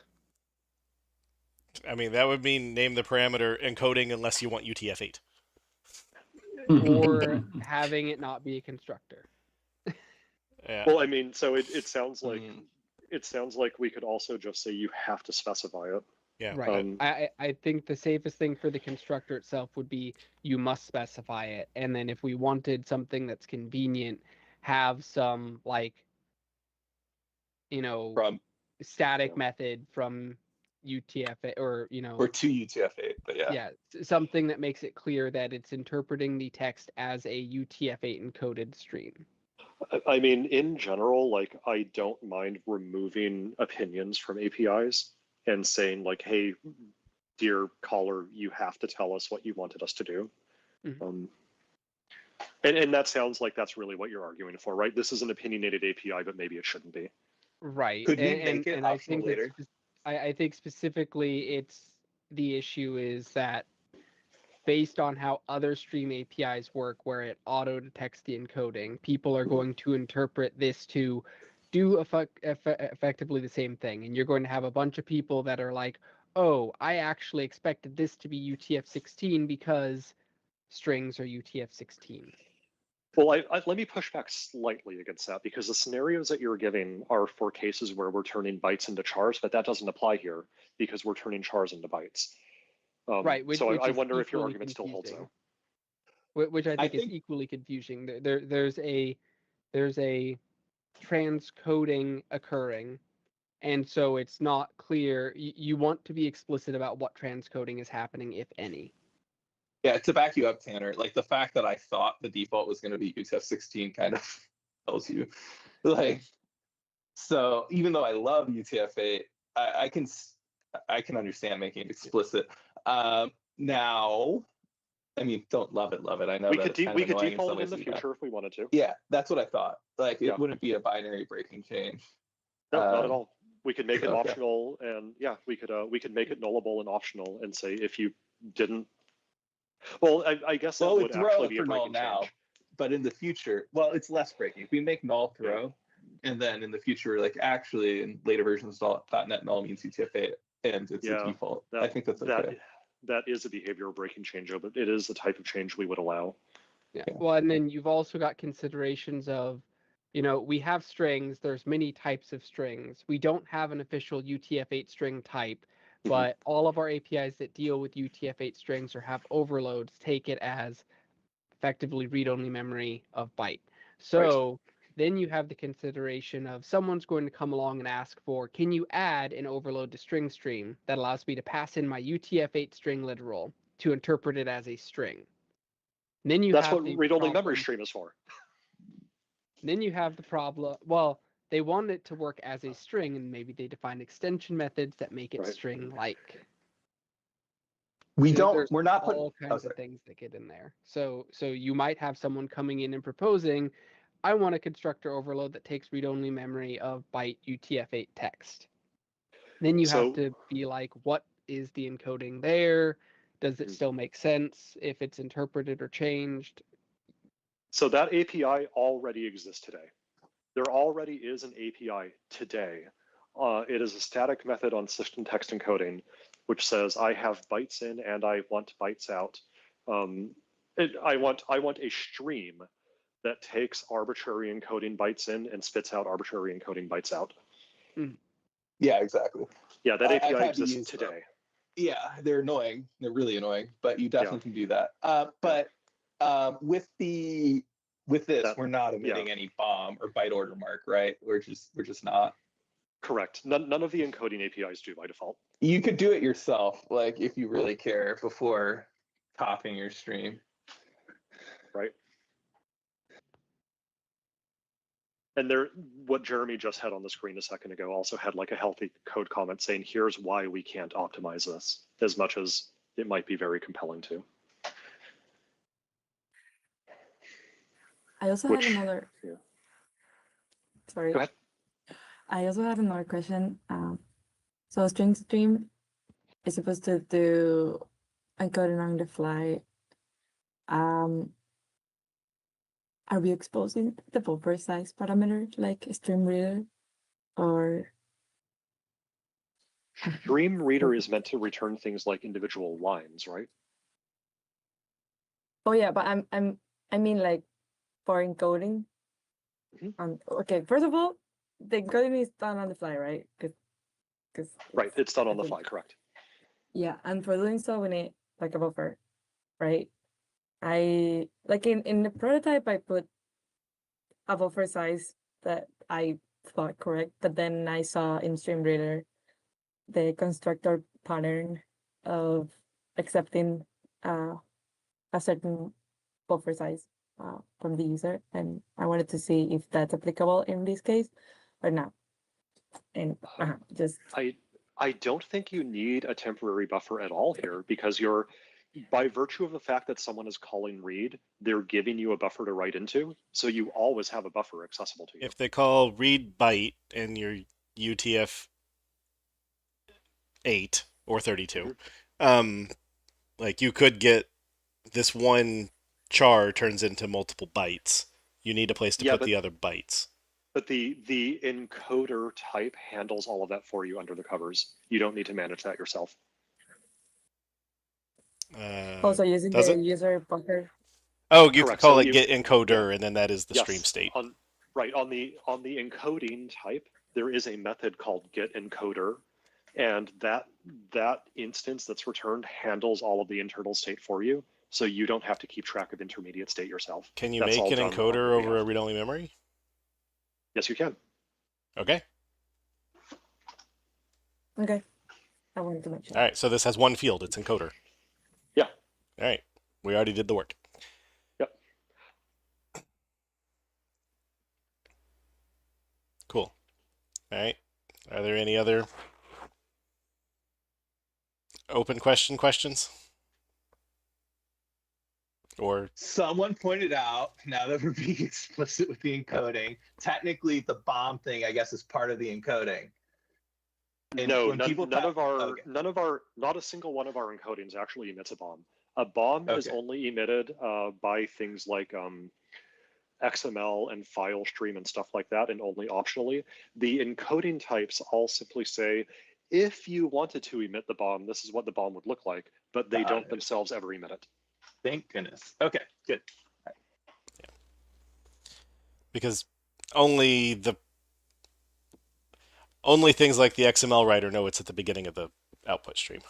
I mean, that would mean name the parameter encoding unless you want UTF-8. Or having it not be a constructor. Yeah. Well, I mean, so it sounds like Mm. we could also just say you have to specify it. Yeah. Right. I think the safest thing for the constructor itself would be you must specify it. And then if we wanted something that's convenient, have some like, From static Yeah. method from UTF or, or to UTF-8, but yeah. yeah, something that makes it clear that it's interpreting the text as a UTF-8 encoded stream. I mean, in general, like I don't mind removing opinions from APIs and saying like, hey, dear caller, you have to tell us what you wanted us to do. Mhm. And that sounds like that's really what you're arguing for, right? This is an opinionated API, but maybe it shouldn't be. Right. Could we make it and I optional think later? I think specifically it's the issue is that based on how other stream APIs work where it auto detects the encoding, people are going to interpret this to do effectively the same thing. And you're going to have a bunch of people that are like, oh, I actually expected this to be UTF-16 because strings are UTF-16. Well, let me push back slightly against that because the scenarios that you're giving are for cases where we're turning bytes into chars, but that doesn't apply here because we're turning chars into bytes. Right. So I is wonder if your equally argument still holds confusing. though. Which I think is think- equally confusing. There's a transcoding occurring, and so it's not clear. You want to be explicit about what transcoding is happening, if any. Yeah, to back you up, Tanner, like the fact that I thought the default was going to be UTF-16 kind of tells you, like, so even though I love UTF-8, I can understand making it explicit. Now, I mean, don't love it. I know We that could it's kind we of could annoying in default some it in ways the to do that. future if we wanted to. Yeah, that's what I thought. Like, Yeah. it wouldn't be a binary breaking change. No, not at Um, all. We could make it okay. optional, and yeah, we could make it nullable and optional, and say if you didn't. Well, I guess that Well, would it's throw actually it be for a null breaking now, change. but in the future, well, it's less breaking. If we make null throw, and then in the future, like actually in later versions of .NET, null means UTF-8, and it's Yeah, a default. That, I think that's okay. that is a behavioral breaking change, but it is the type of change we would allow. Yeah. Yeah. Well, and then you've also got considerations of, we have strings. There's many types of strings. We don't have an official UTF-8 string type, Mhm. but all of our APIs that deal with UTF-8 strings or have overloads take it as effectively read-only memory of byte. So then you have the consideration of someone's going to come along and ask for, can you add an overload to string stream that allows me to pass in my UTF-8 string literal to interpret it as a string? And then That's have what the read-only memory problem- stream is for. Then you have the problem. Well, they want it to work as a string, and maybe they define extension methods that make it Right. string-like. We don't. There's We're not putting. all kinds of things that get in there. So you might have someone coming in and proposing, I want a constructor overload that takes read-only memory of byte UTF-8 text. Then you So- have to be like, what is the encoding there? Does it still make sense if it's interpreted or changed? So that API already exists today. There already is an API today. It is a static method on system text encoding, which says I have bytes in and I want bytes out. I want a stream that takes arbitrary encoding bytes in and spits out arbitrary encoding bytes out. Yeah, exactly. Yeah, that I've API had to exists use them. today. Yeah, they're annoying. They're really annoying, but you definitely can do that. But With this, we're not yeah. omitting any BOM or byte order mark, right? We're just not. Correct. None of the encoding APIs do by default. You could do it yourself, like if you really care, before copying your stream. Right. And there, what Jeremy just had on the screen a second ago also had like a healthy code comment saying, here's why we can't optimize this, as much as it might be very compelling to. I also Which, had another. yeah. Sorry. Go ahead. I also had another question. So string stream is supposed to do encoding on the fly. Are we exposing the buffer size parameter like stream reader, or? Stream reader is meant to return things like individual lines, right? Oh yeah, but I mean like for encoding. Okay, first of all, the encoding is done on the fly, right? Because right, it's done on the fly, correct? Yeah, and for doing so, we need like a buffer, right? I like in the prototype, I put a buffer size that I thought correct, but then I saw in StreamReader the constructor pattern of accepting a certain buffer size from the user, and I wanted to see if that's applicable in this case or not. And just I don't think you need a temporary buffer at all here, because you're, by virtue of the fact that someone is calling read, they're giving you a buffer to write into, so you always have a buffer accessible to you. If they call read byte and your UTF 8 or 32, like you could get this one char turns into multiple bytes. You need a place to put the other bytes. But the encoder type handles all of that for you under the covers. You don't need to manage that yourself. also using the user buffer. Oh, you can call it get encoder, and then that is the yes, stream state. Right, on the encoding type, there is a method called get encoder, and that instance that's returned handles all of the internal state for you, so you don't have to keep track of intermediate state yourself. Can you make an encoder over a read-only memory? Yes, you can. Okay. Okay. I wanted to mention. All right, so this has one field. It's encoder. Yeah. All right. We already did the work. Yep. Cool. All right. Are there any other open questions? Or someone pointed out, now that we're being explicit with the encoding, technically the BOM thing, I guess, is part of the encoding. And no, not a single one of our encodings actually emits a BOM. A BOM is only emitted by things like XML and file stream and stuff like that, and only optionally. The encoding types all simply say, if you wanted to emit the BOM, this is what the BOM would look like, but they don't themselves ever emit it. Thank goodness. Okay, good. Yeah. Because only things like the XML writer know it's at the beginning of the output stream.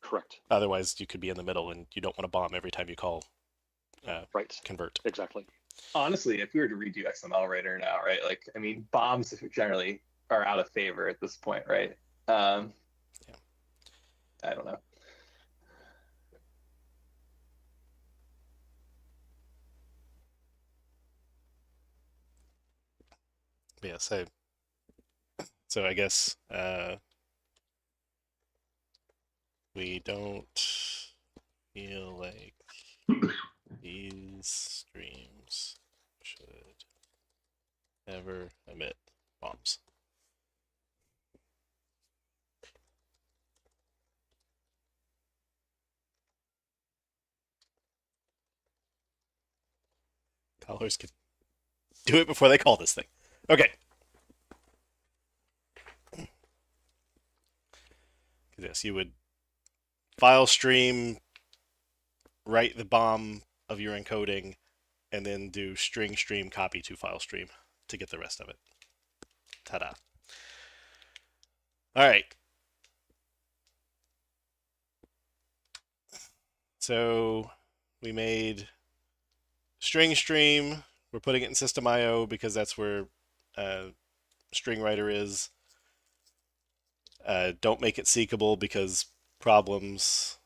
Correct. Otherwise, you could be in the middle, and you don't want to BOM every time you call convert. Exactly. Honestly, if we were to redo XML writer now, right? Like, I mean, BOMs generally are out of favor at this point, right? I don't know. Yeah, so I guess we don't feel like these streams should ever emit BOMs. Callers can do it before they call this thing. Okay. Yes, you would file stream, write the BOM of your encoding, and then do string stream copy to file stream to get the rest of it. Ta-da. All right. So we made String stream, we're putting it in system.io because that's where string writer is. Don't make it seekable because problems.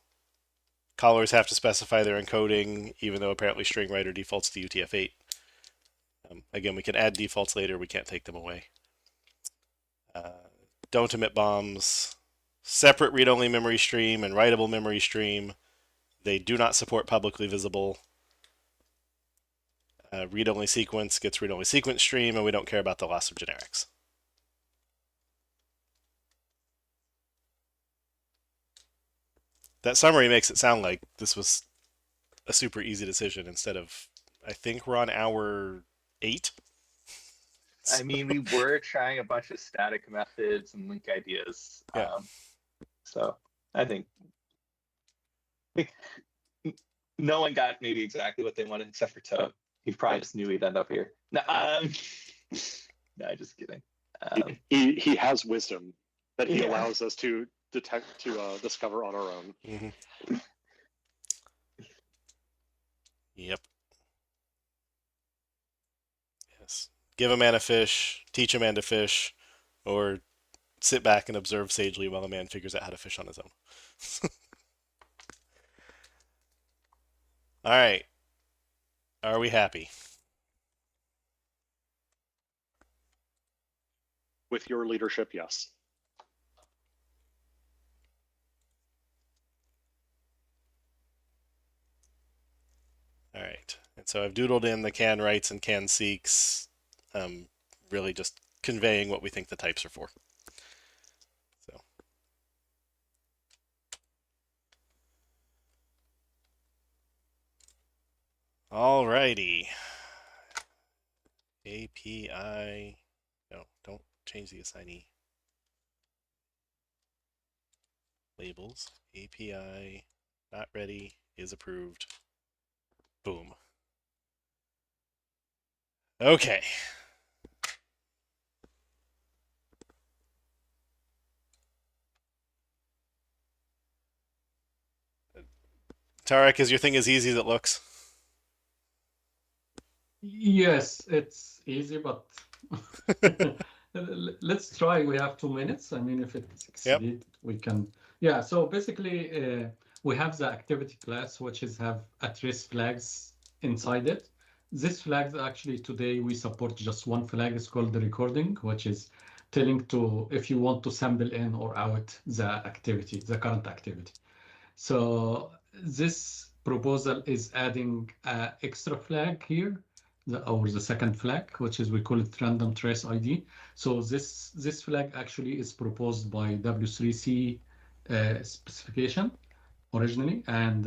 Callers have to specify their encoding, even though apparently string writer defaults to UTF-8. Again, we can add defaults later. We can't take them away. Don't emit bombs. Separate read-only memory stream and writable memory stream. They do not support publicly visible. Read-only sequence gets read-only sequence stream, and we don't care about the loss of generics. That summary makes it sound like this was a super easy decision instead of, I think we're on hour 8. I mean, we were trying a bunch of static methods and link ideas. Yeah. So I think no one got maybe exactly what they wanted except for Toad. He probably just knew he'd end up here. No, no, just kidding. He has wisdom that he allows us to discover on our own. Mm-hmm. Yep. Yes. Give a man a fish, teach a man to fish, or sit back and observe sagely while a man figures out how to fish on his own. All right. Are we happy? With your leadership, yes. All right. And so I've doodled in the can writes and can seeks, really just conveying what we think the types are for. So. All righty. API. No, don't change the assignee. Labels. API not ready is approved. Boom. Okay. Tarek, is your thing as easy as it looks? Yes, it's easy, but let's try. We have 2 minutes. I mean, if it succeeds, we can. Yeah, so basically, we have the activity class, which is have at-risk flags inside it. This flags actually today we support just one flag. It's called the recording, which is telling to if you want to sample in or out the activity, the current activity. So this proposal is adding an extra flag here, or the second flag, which is we call it random trace ID. So this flag actually is proposed by W3C specification originally, and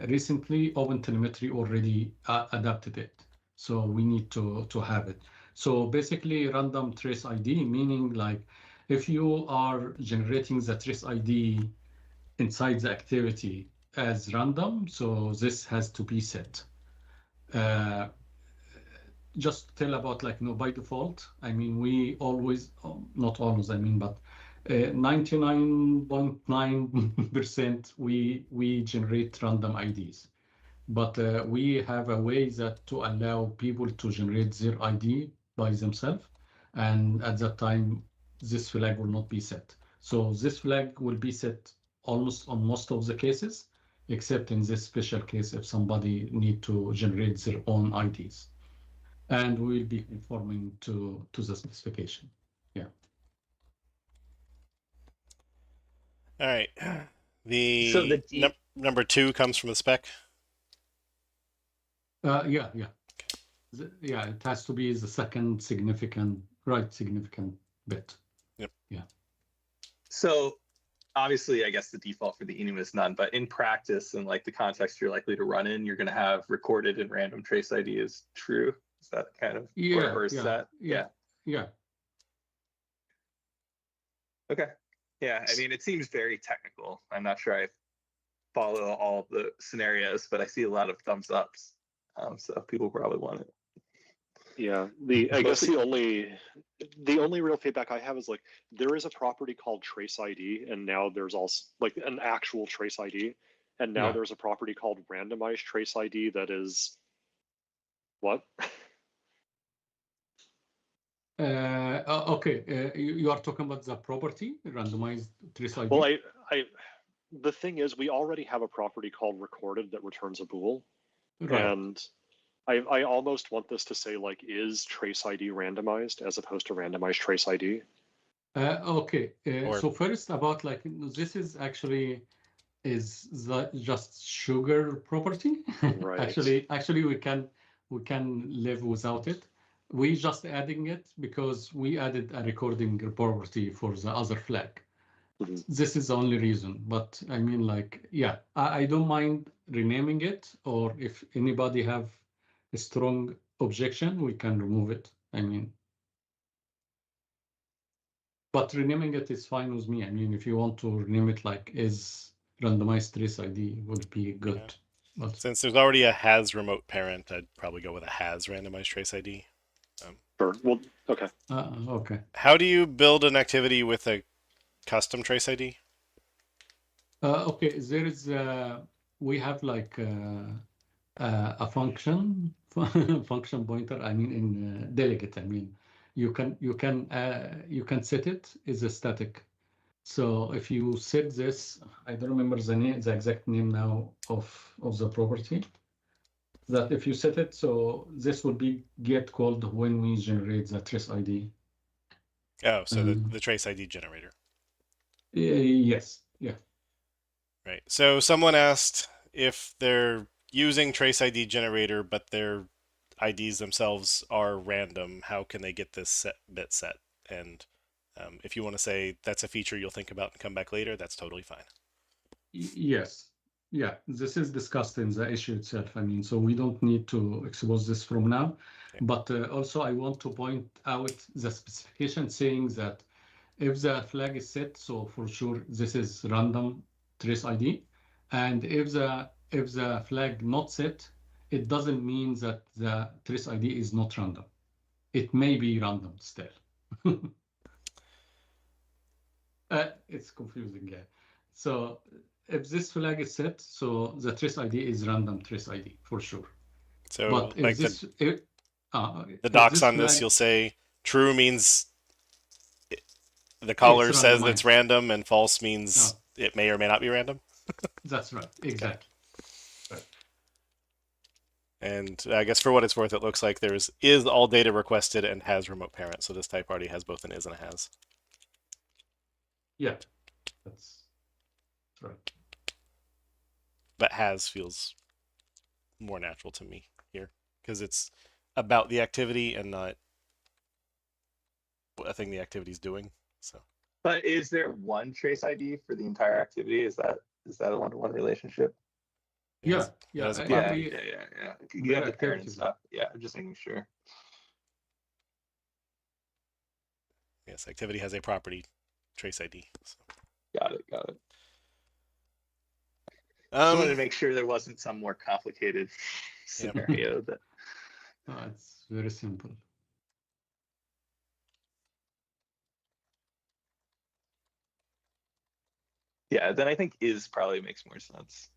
recently OpenTelemetry already adapted it. So we need to have it. So basically random trace ID, meaning like if you are generating the trace ID inside the activity as random, so this has to be set. Just tell about like, by default, I mean, we always, not always, I mean, but 99.9% we generate random IDs. But we have a way that to allow people to generate their ID by themselves. And at that time, this flag will not be set. So this flag will be set almost on most of the cases, except in this special case, if somebody need to generate their own IDs. And we will be conforming to the specification. Yeah. All right. The, So the number 2 comes from the spec. Yeah. Yeah, it has to be the second significant bit. Yep. Yeah. So obviously, I guess the default for the enum is none, but in practice and like the context you're likely to run in, you're going to have recorded and random trace ID is true. Is that kind of, or is that? Yeah. Okay. Yeah. I mean, it seems very technical. I'm not sure I follow all the scenarios, but I see a lot of thumbs ups. So people probably want it. Yeah, I guess the only real feedback I have is like there is a property called trace ID, and now there's also like an actual trace ID, and now there's a property called randomized trace ID that is What? Okay, you are talking about the property, randomized trace ID? Well, the thing is, we already have a property called recorded that returns a bool, Right. and I almost want this to say like is trace ID randomized as opposed to randomized trace ID. Okay, Or- so first about like this is actually is that just sugar property? Right. Actually we can live without it. We just adding it because we added a recording property for the other flag. Mhm. This is the only reason, but I mean like, yeah, I don't mind renaming it, or if anybody have a strong objection, we can remove it. I mean, but renaming it is fine with me. I mean, if you want to rename it like is randomized trace ID would be good. Yeah. But Since there's already a has remote parent, I'd probably go with a has randomized trace ID. Sure. Well, okay. Okay. How do you build an activity with a custom trace ID? Okay, there is we have like a function function pointer. I mean, in delegate. I mean, you can set it as a static. So if you set this, I don't remember the exact name now of the property. That if you set it, so this will be get called when we generate the trace ID. Oh, so the trace ID generator. Yes. Yeah. Right. So someone asked if they're using trace ID generator, but their IDs themselves are random, how can they get this bit set? And if you want to say that's a feature you'll think about and come back later, that's totally fine. Yes. Yeah, this is discussed in the issue itself. I mean, so we don't need to expose this from now. Okay. But also I want to point out the specification saying that if the flag is set, so for sure this is random trace ID. And if the flag not set, it doesn't mean that the trace ID is not random. It may be random still. It's confusing, yeah. So if this flag is set, so the trace ID is random trace ID for sure. So But if like this, the if docs on this, flag- you'll say true means the caller says it's randomized. random, and false means it may or may not be random. That's right, exactly. And I guess for what it's worth, it looks like there's is all data requested and has remote parent. So this type already has both an is and a has. Yeah, that's right. But has feels more natural to me here because it's about the activity and not a thing the activity's doing. So, But is there one trace ID for the entire activity? Is that a one-to-one relationship? Yeah, it has a Yeah, property. yeah. You have the parent and stuff. Yeah, I'm just making sure. Yes, activity has a property trace ID. So. Got it. Just wanted to Um, make sure there wasn't some more complicated scenario that. It's very simple. Yeah, then I think is probably makes more sense.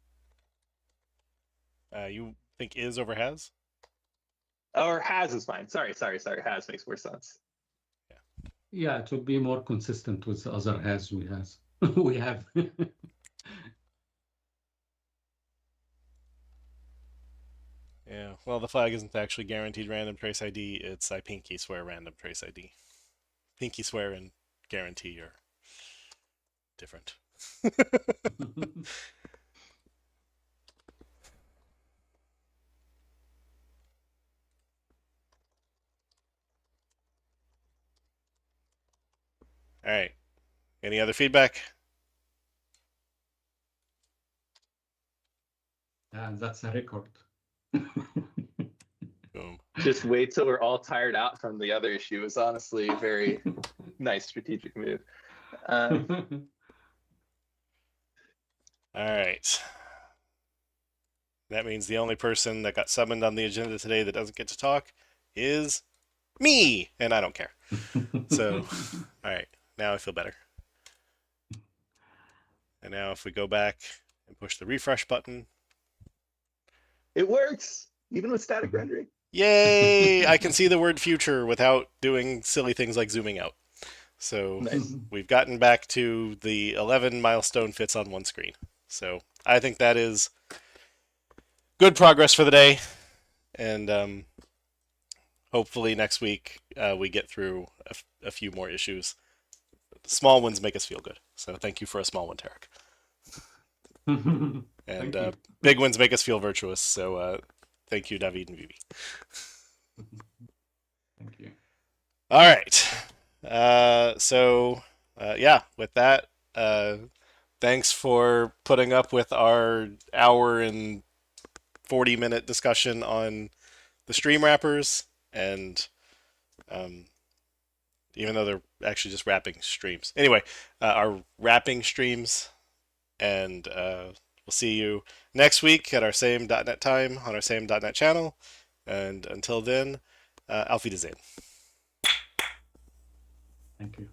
you think is over has? Or has is fine. Sorry. Has makes more sense. Yeah, it would be more consistent with the other has we have. Yeah. Well, the flag isn't actually guaranteed random trace ID. It's I pinky swear random trace ID. Pinky swear and guarantee are different. All right. Any other feedback? And that's a record. Boom. Just wait till we're all tired out from the other issue. It was honestly a very nice strategic move. All right. That means the only person that got summoned on the agenda today that doesn't get to talk is me, and I don't care. So, all right. Now I feel better. And now if we go back and push the refresh button. It works, even with static rendering. Yay! I can see the word future without doing silly things like zooming out. So Nice. we've gotten back to the 11 milestone fits on one screen. So I think that is good progress for the day. And hopefully next week we get through a few more issues. Small ones make us feel good. So thank you for a small one, Tarek. Thank And you. big ones make us feel virtuous. So thank you, David and Vivi. Thank you. All right. Yeah, with that, thanks for putting up with our hour and 40-minute discussion on the stream wrappers. And even though they're actually just wrapping streams. Anyway, our wrapping streams. And we'll see you next week at our same .NET time on our same .NET channel. And until then, Auf Wiedersehen. Thank you.